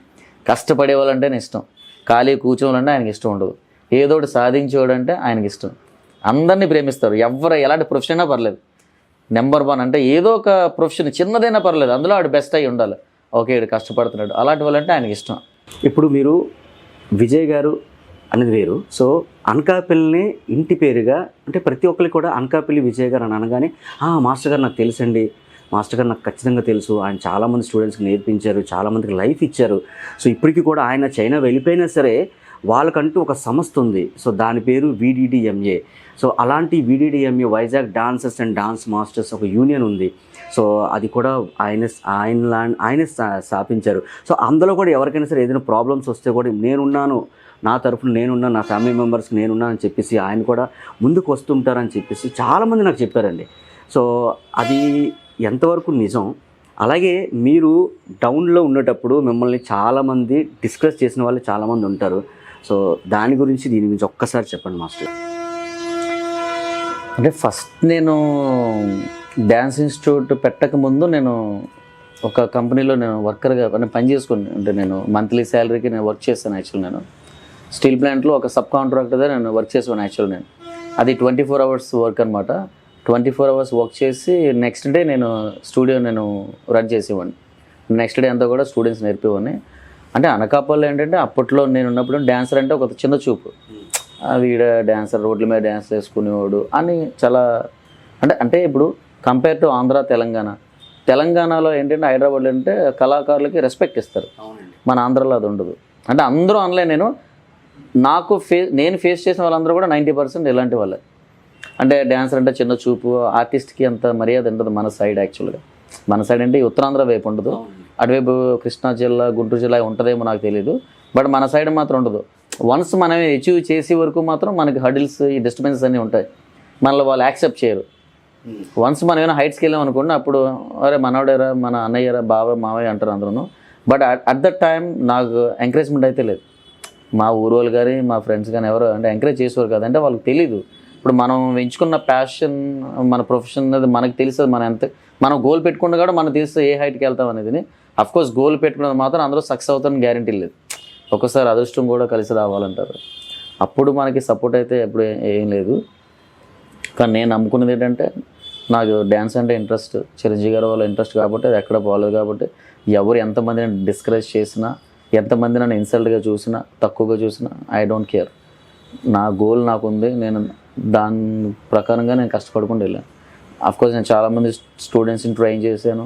కష్టపడే వాళ్ళంటేనే ఇష్టం, ఖాళీ కూర్చోవాలంటే ఆయనకి ఇష్టం ఉండదు, ఏదో ఒకటి సాధించేవాడంటే ఆయనకి ఇష్టం. అందరినీ ప్రేమిస్తారు, ఎలాంటి ప్రొఫెషన్ అయినా పర్లేదు, నెంబర్ 1 అంటే ఏదో ఒక ప్రొఫెషన్ చిన్నదైనా పర్లేదు, అందులో ఆడు బెస్ట్ అయ్యి ఉండాలి, ఓకే ఇడు కష్టపడుతున్నాడు, అలాంటి వాళ్ళంటే ఆయనకి ఇష్టం. ఇప్పుడు మీరు విజయ్ గారు అనేది వేరు, సో అనకాపల్లిని ఇంటి పేరుగా, అంటే ప్రతి ఒక్కరికి కూడా అనకాపల్లి విజయ్ గారు అని అనగానే మాస్టర్ గారు నాకు తెలుసండి, మాస్టర్ గారు నాకు ఖచ్చితంగా తెలుసు, ఆయన చాలామంది స్టూడెంట్స్కి నేర్పించారు, చాలామందికి లైఫ్ ఇచ్చారు, సో ఇప్పటికీ కూడా ఆయన చైనా వెళ్ళిపోయినా సరే వాళ్ళకంటూ ఒక సంస్థ ఉంది, సో దాని పేరు VDDMA. సో అలాంటి VDDMA Vizag dancers and dance masters ఒక యూనియన్ ఉంది, సో అది కూడా ఆయన స్థాపించారు. సో అందులో కూడా ఎవరికైనా సరే ఏదైనా ప్రాబ్లమ్స్ వస్తే కూడా నేనున్నాను, నా తరఫున నేనున్నా, నా ఫ్యామిలీ మెంబర్స్కి నేనున్నా అని చెప్పేసి ఆయన కూడా ముందుకు వస్తుంటారని చెప్పేసి చాలామంది నాకు చెప్పారండి. సో అది ఎంతవరకు నిజం? అలాగే మీరు డౌన్లో ఉండేటప్పుడు మిమ్మల్ని చాలామంది డిస్కస్ చేసిన వాళ్ళు చాలామంది ఉంటారు, సో దీని గురించి ఒక్కసారి చెప్పండి మాస్టర్. అంటే ఫస్ట్ నేను డ్యాన్స్ ఇన్స్టిట్యూట్ పెట్టకముందు నేను ఒక కంపెనీలో నేను వర్కర్గా పని చేసుకుని, అంటే నేను మంత్లీ శాలరీకి నేను వర్క్ చేస్తాను. యాక్చువల్ నేను స్టీల్ ప్లాంట్లో ఒక సబ్ కాంట్రాక్టర్గా నేను వర్క్ చేసాను. యాక్చువల్ నేను అది 24 hours వర్క్ అనమాట. 24 hours వర్క్ చేసి నెక్స్ట్ డే నేను స్టూడియో రన్ చేసేవాడిని. నెక్స్ట్ డే అంతా కూడా స్టూడెంట్స్ నేర్పేవాడిని. అంటే అనకాపల్లి ఏంటంటే అప్పట్లో నేను ఉన్నప్పుడు డాన్సర్ అంటే ఒక చిన్న చూపు, వీడ డాన్సర్ రోడ్ల మీద డ్యాన్స్ వేసుకునేవాడు అని చాలా అంటే ఇప్పుడు కంపేర్ టు ఆంధ్ర తెలంగాణలో ఏంటంటే హైదరాబాద్లో అంటే కళాకారులకి రెస్పెక్ట్ ఇస్తారు, మన ఆంధ్రాలో అది ఉండదు. అంటే అందరూ అనలే, నేను ఫేస్ చేసిన వాళ్ళందరూ కూడా 90% ఇలాంటి వాళ్ళే. అంటే డ్యాన్సర్ అంటే చిన్న చూపు, ఆర్టిస్ట్కి అంత మర్యాద ఉండదు మన సైడ్. యాక్చువల్గా మన సైడ్ అంటే ఉత్తరాంధ్ర వైపు ఉండదు, అటువైపు కృష్ణా జిల్లా గుంటూరు జిల్లా ఉంటుందేమో నాకు తెలియదు, బట్ మన సైడ్ మాత్రం ఉండదు. వన్స్ మనం అచీవ్ చేసే వరకు మాత్రం మనకి హడిల్స్, ఈ డిస్టర్బెన్సెస్ అన్నీ ఉంటాయి, మనలో వాళ్ళు యాక్సెప్ట్ చేయరు. వన్స్ మనం ఏమైనా హైట్స్కి వెళ్ళాం అనుకోండి, అప్పుడు అరే మనోడేరా, మన అన్నయ్యరా, బావ మావయ్య అంటారు అందరూ. బట్ అట్ దట్ టైం నాకు ఎంకరేజ్మెంట్ అయితే లేదు. మా ఊరు వాళ్ళు కానీ మా ఫ్రెండ్స్ కానీ ఎవరు అంటే ఎంకరేజ్ చేసేవారు కదా. అంటే వాళ్ళకి తెలీదు, ఇప్పుడు మనం ఎంచుకున్న ప్యాషన్, మన ప్రొఫెషన్ అనేది మనకు తెలుస్తుంది. మనం గోల్ పెట్టుకుంటే కూడా మనకు తెలుస్తుంది ఏ హైట్కి వెళ్తాం అనేది. అఫ్కోర్స్ గోల్ పెట్టుకున్నది మాత్రం అందరూ సక్సెస్ అవుతారని గ్యారంటీ లేదు, ఒక్కసారి అదృష్టం కూడా కలిసి రావాలంటారు. అప్పుడు మనకి సపోర్ట్ అయితే ఎప్పుడు ఏం లేదు. కానీ నేను నమ్ముకున్నది ఏంటంటే, నాకు డ్యాన్స్ అంటే ఇంట్రెస్ట్, చిరంజీవి గారు వాళ్ళ ఇంట్రెస్ట్ కాబట్టి అది ఎక్కడ పోలేదు. కాబట్టి ఎవరు ఎంతమంది నన్ను డిస్కరేజ్ చేసినా, ఎంతమంది నన్ను ఇన్సల్ట్గా చూసినా, తక్కువగా చూసినా, ఐ డోంట్ కేర్. నా గోల్ నాకుంది, నేను దాని ప్రకారంగా నేను కష్టపడుకుంటూ వెళ్ళాను. అఫ్కోర్స్ నేను చాలామంది స్టూడెంట్స్ని ట్రైన్ చేశాను,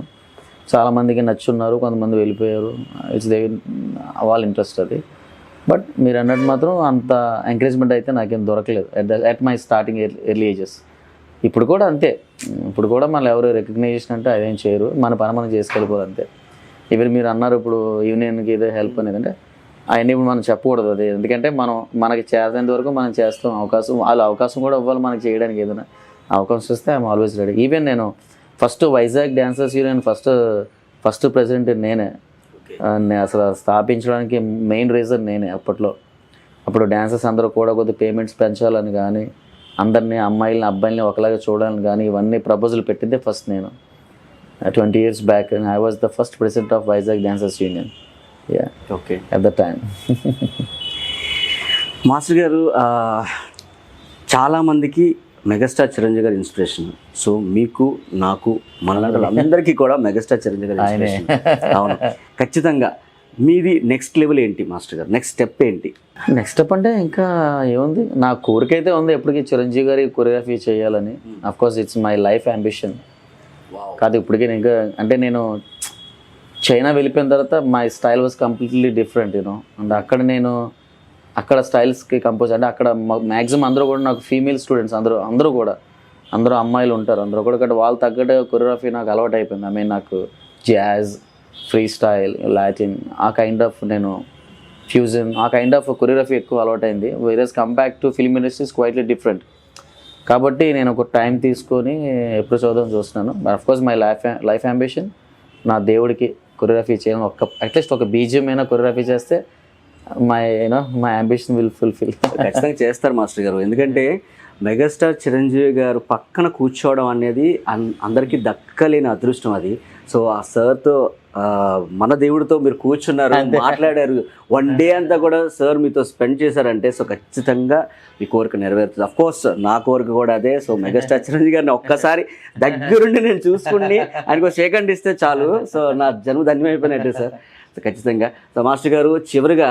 చాలామందికి నచ్చున్నారు, కొంతమంది వెళ్ళిపోయారు. ఇట్స్ వాళ్ళ ఇంట్రెస్ట్ అది. బట్ మీరు అన్నట్టు మాత్రం అంత ఎంకరేజ్మెంట్ అయితే నాకేం దొరకలేదు at my starting early ages. ఇప్పుడు కూడా అంతే, ఇప్పుడు కూడా మళ్ళీ ఎవరు రికగ్నైజేషన్ అంటే అదేం చేయరు, మన పని మనం చేసుకెళ్ళిపోదు అంతే. ఈవెన్ మీరు అన్నారు ఇప్పుడు యూనియన్కి ఏదో హెల్ప్ అనేది, అంటే అవన్నీ ఇప్పుడు మనం చెప్పకూడదు అది. ఎందుకంటే మనకి చేసేంత వరకు మనం చేస్తాం. వాళ్ళ అవకాశం కూడా ఇవ్వాలి మనకి చేయడానికి. ఏదైనా అవకాశం వస్తే ఐఎమ్ ఆల్వేస్ రెడీ. ఈవెన్ నేను first Vizag dancers union first president నేనే. అసలు స్థాపించడానికి మెయిన్ రీజన్ నేనే. అప్పుడు డాన్సర్స్ అందరూ కూడా కొద్దిగా పేమెంట్స్ పెంచాలని కానీ, అందరినీ అమ్మాయిలని అబ్బాయిలని ఒకలాగా చూడాలని కానీ, ఇవన్నీ ప్రపోజల్ పెట్టిందే ఫస్ట్ నేను 20 years back. And I was the first president of Vizag Dancers Union. Yeah. Okay. At the time. Master గారు, చాలామందికి మెగాస్టార్ చిరంజీవి గారి ఇన్స్పిరేషన్. సో మీకు, నాకు, మనలాంటి అందరికీ కూడా మెగాస్టార్ చిరంజీవి గారి ఇన్స్పిరేషన్. అవును, ఖచ్చితంగా. మీది నెక్స్ట్ లెవెల్ ఏంటి మాస్టర్ గారు? నెక్స్ట్ స్టెప్ ఏంటి? నెక్స్ట్ స్టెప్ అంటే ఇంకా ఏముంది, నా కోరిక అయితే ఉంది ఎప్పటికీ చిరంజీవి గారి కొరియోగ్రఫీ చేయాలని. Of course it's my life ambition. కాదు ఇప్పటికీ ఇంకా, అంటే నేను చైనా వెళ్ళిపోయిన తర్వాత my style was completely different and అక్కడ స్టైల్స్కి కంపోజ్. అంటే అక్కడ మ్యాక్సిమం అందరూ కూడా నాకు ఫీమేల్ స్టూడెంట్స్ అందరూ అమ్మాయిలు ఉంటారు. అందరూ కూడా వాళ్ళు తగ్గట్టు కొరియోగ్రఫీ నాకు అలవాటు అయిపోయింది. నాకు జాజ్, ఫ్రీ స్టైల్, లాటిన్, ఆ కైండ్ ఆఫ్ ఫ్యూజన్, ఆ కైండ్ ఆఫ్ కొరియోగ్రఫీ ఎక్కువ అలవాటైంది. Whereas compare to film industries quietly different. కాబట్టి నేను ఒక టైం తీసుకొని ఎప్పుడు చూస్తున్నాను. But of course my life ambition, నా దేవుడికి కొరియోగ్రఫీ చేయడం, అట్లీస్ట్ ఒక బీజిఎం అయినా కొరియోగ్రఫీ చేస్తే మై అంబిషన్ విల్ ఫుల్ఫిల్. ఖచ్చితంగా చేస్తారు మాస్టర్ గారు. ఎందుకంటే మెగాస్టార్ చిరంజీవి గారు పక్కన కూర్చోవడం అనేది అందరికీ దక్కలేని అదృష్టం అది. సో ఆ సార్తో, మన దేవుడితో మీరు కూర్చున్నారు, మాట్లాడారు, 1 day అంతా కూడా సార్ మీతో స్పెండ్ చేశారంటే, సో ఖచ్చితంగా మీ కోరిక నెరవేరుతుంది. అఫ్కోర్స్ నా కోరిక కూడా అదే. సో మెగాస్టార్ చిరంజీవి గారిని ఒక్కసారి దగ్గరుండి నేను చూసుకుని ఆయనకు షేక్ హ్యాండ్ ఇస్తే చాలు, సో నా జన్మ ధన్యమైపోయినట్టే సార్. సో ఖచ్చితంగా. సో మాస్టర్ గారు, చివరిగా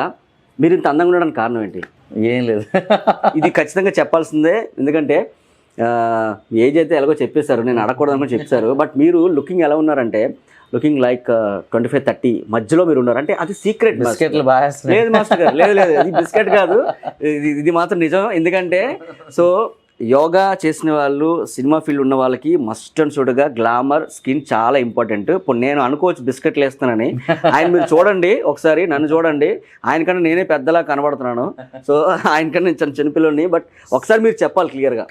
మీరు ఇంత అందంగా ఉండడానికి కారణం ఏంటి? ఏం లేదు, ఇది ఖచ్చితంగా చెప్పాల్సిందే. ఎందుకంటే ఏజ్ అయితే ఎలాగో చెప్పేశారు, నేను అడగకూడదు అనుకుని చెప్పారు. బట్ మీరు లుకింగ్ ఎలా ఉన్నారంటే, లుకింగ్ లైక్ 25-30 మధ్యలో మీరు ఉన్నారు. అంటే అది సీక్రెట్. బిస్కెట్లు బాగా లేదు మాస్టర్ గారు, లేదు, ఇది బిస్కెట్ కాదు, ఇది మాత్రం నిజం. ఎందుకంటే సో యోగా చేసిన వాళ్ళు, సినిమా ఫీల్డ్ ఉన్న వాళ్ళకి మస్ట్ అండ్ షుడ్గా గ్లామర్, స్కిన్ చాలా ఇంపార్టెంట్. ఇప్పుడు నేను అనుకోవచ్చు బిస్కెట్లు వేస్తానని, ఆయన మీరు చూడండి ఒకసారి, నన్ను చూడండి, ఆయనకన్నా నేనే పెద్దలా కనబడుతున్నాను. సో ఆయనకన్నా నేను చిన్నపిల్లల్ని. బట్ ఒకసారి మీరు చెప్పాలి క్లియర్గా.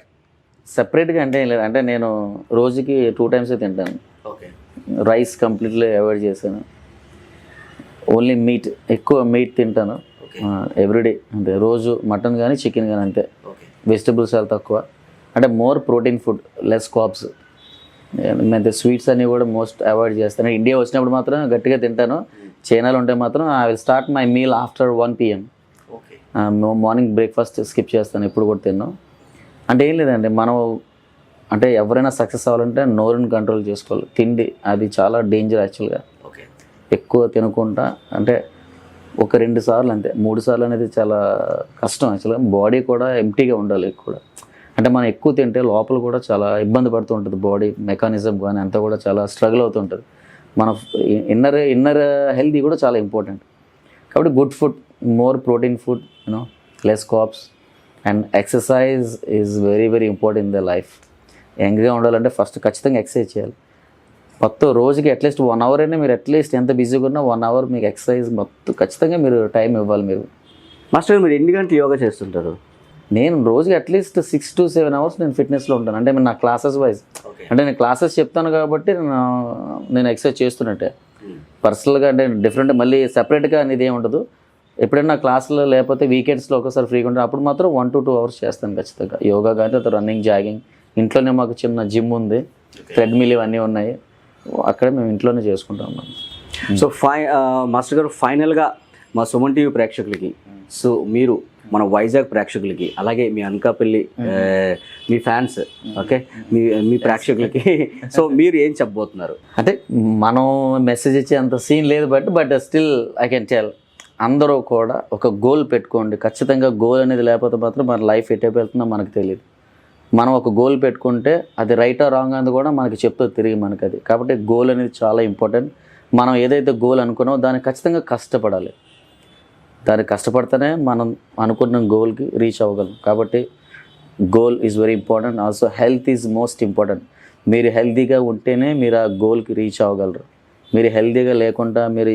సెపరేట్గా అంటే ఏం లేదు, అంటే నేను రోజుకి 2 times తింటాను. ఓకే. రైస్ కంప్లీట్లీ అవాయిడ్ చేశాను. ఓన్లీ మీట్, ఎక్కువ మీట్ తింటాను ఎవ్రీడే. అంటే రోజు మటన్ కానీ చికెన్ కానీ అంతే. వెజిటబుల్స్ చాలా తక్కువ. అంటే more protein food, less carbs. అయితే స్వీట్స్ అన్నీ కూడా మోస్ట్ అవాయిడ్ చేస్తాను. ఇండియా వచ్చినప్పుడు మాత్రం గట్టిగా తింటాను. చైనాలో ఉంటే మాత్రం I will start my meal after 1 PM. Morning breakfast skip చేస్తాను, ఎప్పుడు కూడా తిన్నాను. అంటే ఏం లేదండి, మనం అంటే ఎవరైనా సక్సెస్ అవ్వాలంటే నోరుని కంట్రోల్ చేసుకోవాలి. తిండి అది చాలా డేంజర్ యాక్చువల్గా. ఓకే. ఎక్కువ తినకుండా అంటే ఒక 2 సార్లు అంతే, 3 సార్లు అనేది చాలా కష్టం యాక్చువల్గా. బాడీ కూడా ఎంప్టీగా ఉండాలి ఎక్కువ. అంటే మనం ఎక్కువ తింటే లోపల కూడా చాలా ఇబ్బంది పడుతూ ఉంటుంది. బాడీ మెకానిజం కానీ అంతా కూడా చాలా స్ట్రగుల్ అవుతూ ఉంటుంది. మన ఇన్నర్ హెల్తీ కూడా చాలా ఇంపార్టెంట్. కాబట్టి good food, more protein food, less carbs and exercise is very very important in the life. యంగ్గా ఉండాలంటే ఫస్ట్ ఖచ్చితంగా ఎక్సర్సైజ్ చేయాలి. మొత్తం రోజుకి అట్లీస్ట్ 1 అవర్ అయినా మీరు అట్లీస్ట్ ఎంత బిజీగా ఉన్నా 1 అవర్ మీకు ఎక్సర్సైజ్ మొత్తం ఖచ్చితంగా మీరు టైం ఇవ్వాలి. మీరు మాస్టర్ గారు మీరు ఎన్ని గంటలు యోగా చేస్తుంటారు? నేను రోజుకి అట్లీస్ట్ 6 to 7 hours నేను ఫిట్నెస్లో ఉంటాను. అంటే నా క్లాసెస్ వైజ్, అంటే నేను క్లాసెస్ చెప్తాను కాబట్టి నేను ఎక్సర్సైజ్ చేస్తున్నట్టే. పర్సనల్గా అంటే డిఫరెంట్ మళ్ళీ సెపరేట్గా అనేది ఏమి ఉండదు. ఎప్పుడైనా క్లాసులో లేకపోతే వీకెండ్స్లో ఒకసారి ఫ్రీగా ఉంటుంది, అప్పుడు మాత్రం 1 to 2 hours చేస్తాను ఖచ్చితంగా. యోగా కానీ తర్వాత రన్నింగ్, జాగింగ్. ఇంట్లోనే మాకు చిన్న జిమ్ ఉంది, ట్రెడ్మిల్ ఇవన్నీ ఉన్నాయి, అక్కడే మేము ఇంట్లోనే చేసుకుంటాం. సో మాస్టర్ గారు ఫైనల్గా మా సుమన్ టీవీ ప్రేక్షకులకి, సో మీరు మన వైజాగ్ ప్రేక్షకులకి, అలాగే మీ అనకాపల్లి మీ ఫ్యాన్స్, ఓకే, మీ ప్రేక్షకులకి సో మీరు ఏం చెప్పబోతున్నారు? అంటే మనం మెసేజ్ ఇచ్చే అంత సీన్ లేదు, but still I can tell, అందరూ కూడా ఒక గోల్ పెట్టుకోండి. ఖచ్చితంగా గోల్ అనేది లేకపోతే మాత్రం మన లైఫ్ ఎటు వెళ్తుందో మనకు తెలియదు. మనం ఒక గోల్ పెట్టుకుంటే అది రైటా రాంగ్ అని కూడా మనకి చెప్తుంది తిరిగి మనకి అది. కాబట్టి గోల్ అనేది చాలా ఇంపార్టెంట్. మనం ఏదైతే గోల్ అనుకున్నామో దానికి ఖచ్చితంగా కష్టపడాలి. దానికి కష్టపడితేనే మనం అనుకున్న గోల్కి రీచ్ అవ్వగలం. కాబట్టి goal is very important. Also health is most important. మీరు హెల్తీగా ఉంటేనే మీరు ఆ గోల్కి రీచ్ అవ్వగలరు. మీరు హెల్తీగా లేకుండా మీరు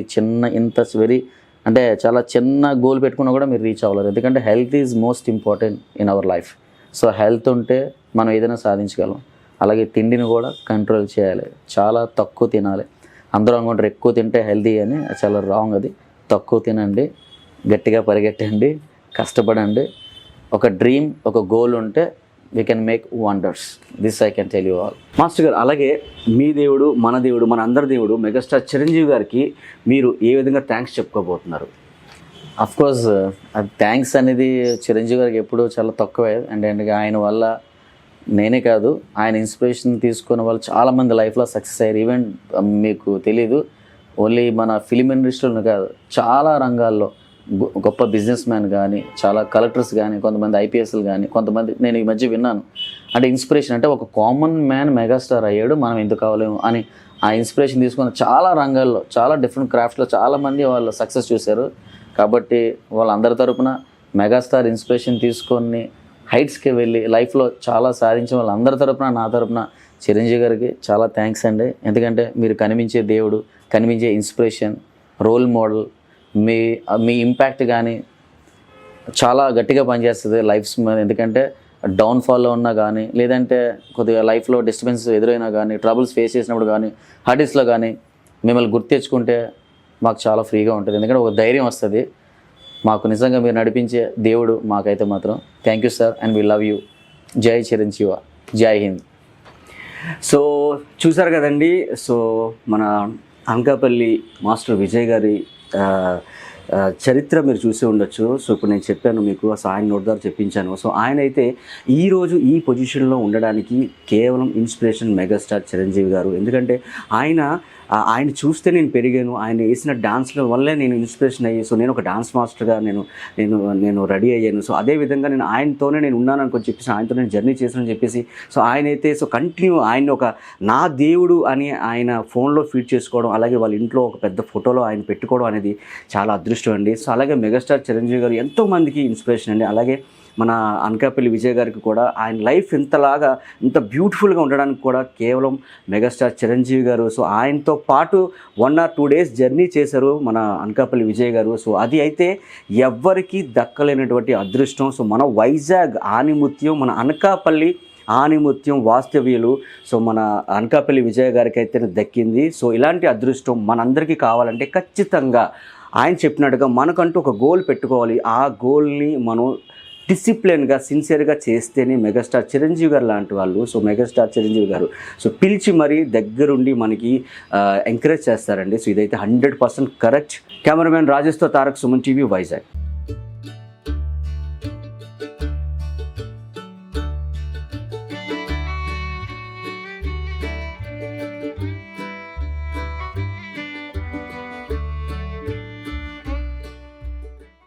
అంటే చాలా చిన్న గోల్ పెట్టుకున్నా కూడా మీరు రీచ్ అవ్వలేరు. ఎందుకంటే health is most important in our life. So health ఉంటే మనం ఏదైనా సాధించగలం. అలాగే తిండిని కూడా కంట్రోల్ చేయాలి. చాలా తక్కువ తినాలి. అందరూ అనుకుంటారు ఎక్కువ తింటే హెల్తీ అని, చాలా రాంగ్ అది. తక్కువ తినండి, గట్టిగా పరిగెట్టండి, కష్టపడండి. ఒక డ్రీమ్, ఒక గోల్ ఉంటే we can make wonders. This I can tell you all. Master గారు, అలాగే మీ దేవుడు, మన దేవుడు, మన అందరి దేవుడు మెగాస్టార్ చిరంజీవి గారికి మీరు ఏ విధంగా థ్యాంక్స్ చెప్పుకోబోతున్నారు? అఫ్కోర్స్ అది థ్యాంక్స్ అనేది చిరంజీవి గారికి ఎప్పుడూ చాలా తక్కువే. అంటే ఆయన వల్ల నేనే కాదు, ఆయన ఇన్స్పిరేషన్ తీసుకున్న వాళ్ళు చాలామంది లైఫ్లో సక్సెస్ అయ్యారు. ఈవెన్ మీకు తెలీదు, ఓన్లీ మన ఫిలిం ఇండస్ట్రీలో కాదు, చాలా రంగాల్లో గొప్ప బిజినెస్ మ్యాన్ కానీ, చాలా కలెక్టర్స్ కానీ, కొంతమంది ఐపీఎస్లు కానీ, కొంతమంది నేను ఈ మధ్య విన్నాను. అంటే ఇన్స్పిరేషన్ అంటే ఒక కామన్ మ్యాన్ మెగాస్టార్ అయ్యాడు, మనం ఎందుకు కావాలేము అని ఆ ఇన్స్పిరేషన్ తీసుకున్న చాలా రంగాల్లో, చాలా డిఫరెంట్ క్రాఫ్ట్స్లో చాలామంది వాళ్ళు సక్సెస్ చూశారు. కాబట్టి వాళ్ళందరి తరపున మెగాస్టార్ ఇన్స్పిరేషన్ తీసుకొని హైట్స్కి వెళ్ళి లైఫ్లో చాలా సాధించిన వాళ్ళందరి తరపున, నా తరపున చిరంజీవి గారికి చాలా థ్యాంక్స్ అండి. ఎందుకంటే మీరు కనిపించే దేవుడు, కనిపించే ఇన్స్పిరేషన్, రోల్ మోడల్. మీ ఇంపాక్ట్ కానీ చాలా గట్టిగా పనిచేస్తుంది లైఫ్స్ మీద. ఎందుకంటే డౌన్ఫాల్లో ఉన్నా కానీ, లేదంటే కొద్దిగా లైఫ్లో డిస్టర్బెన్స్ ఎదురైనా కానీ, ట్రబుల్స్ ఫేస్ చేసినప్పుడు కానీ, హార్డిస్లో కానీ మిమ్మల్ని గుర్తు తెచ్చుకుంటే మాకు చాలా ఫ్రీగా ఉంటుంది. ఎందుకంటే ఒక ధైర్యం వస్తుంది మాకు. నిజంగా మీరు నడిపించే దేవుడు మాకైతే మాత్రం. Thank you sir, and we love you. జై చిరంజీవి, జై హింద్. సో చూసారు కదండి, సో మన అనకాపల్లి మాస్టర్ విజయ్ గారి చరిత్ర మీరు చూసి ఉండొచ్చు. సో ఇప్పుడు నేను చెప్పాను మీకు, సో ఆయన నోటి ద్వారా చెప్పించాను. సో ఆయన అయితే ఈరోజు ఈ పొజిషన్లో ఉండడానికి కేవలం ఇన్స్పిరేషన్ మెగాస్టార్ చిరంజీవి గారు. ఎందుకంటే ఆయన చూస్తే నేను పెరిగాను, ఆయన వేసిన డాన్స్ల వల్లే నేను ఇన్స్పిరేషన్ అయ్యి, సో నేను ఒక డాన్స్ మాస్టర్గా నేను రెడీ అయ్యాను. సో అదేవిధంగా నేను ఆయనతోనే నేను ఉన్నాను అనుకొని చెప్పేసి, ఆయనతో నేను జర్నీ చేశానని చెప్పేసి, సో ఆయన అయితే సో కంటిన్యూ ఆయన ఒక నా దేవుడు అని ఆయన ఫోన్లో ఫీడ్ చేసుకోవడం, అలాగే వాళ్ళ ఇంట్లో ఒక పెద్ద ఫోటోలో ఆయన పెట్టుకోవడం అనేది చాలా అదృష్టం అండి. సో అలాగే మెగాస్టార్ చిరంజీవి గారు ఎంతోమందికి ఇన్స్పిరేషన్ అండి. అలాగే మన అనకాపల్లి విజయ్ గారికి కూడా ఆయన లైఫ్ ఇంత బ్యూటిఫుల్గా ఉండడానికి కూడా కేవలం మెగాస్టార్ చిరంజీవి గారు. సో ఆయనతో పాటు 1 or 2 days జర్నీ చేశారు మన అనకాపల్లి విజయ్ గారు. సో అది అయితే ఎవ్వరికీ దక్కలేనటువంటి అదృష్టం. సో మన వైజాగ్ ఆణిముత్యం, మన అనకాపల్లి ఆణిముత్యం వాస్తవ్యులు సో మన అనకాపల్లి విజయ్ గారికి అయితే దక్కింది. సో ఇలాంటి అదృష్టం మనందరికీ కావాలంటే ఖచ్చితంగా ఆయన చెప్పినట్టుగా మనకంటూ ఒక గోల్ పెట్టుకోవాలి. ఆ గోల్ని మనం డిసిప్లిన్గా, సిన్సియర్గా చేస్తేనే మెగాస్టార్ చిరంజీవి గారు లాంటి వాళ్ళు, so megastar Chiranjeevi garu so పిలిచి మరీ దగ్గరుండి మనకి ఎంకరేజ్ చేస్తారండి. సో ఇదైతే 100% కరెక్ట్. కెమెరామెన్ రాజేష్తో తారక్, సుమన్ టీవీ, వైజాగ్.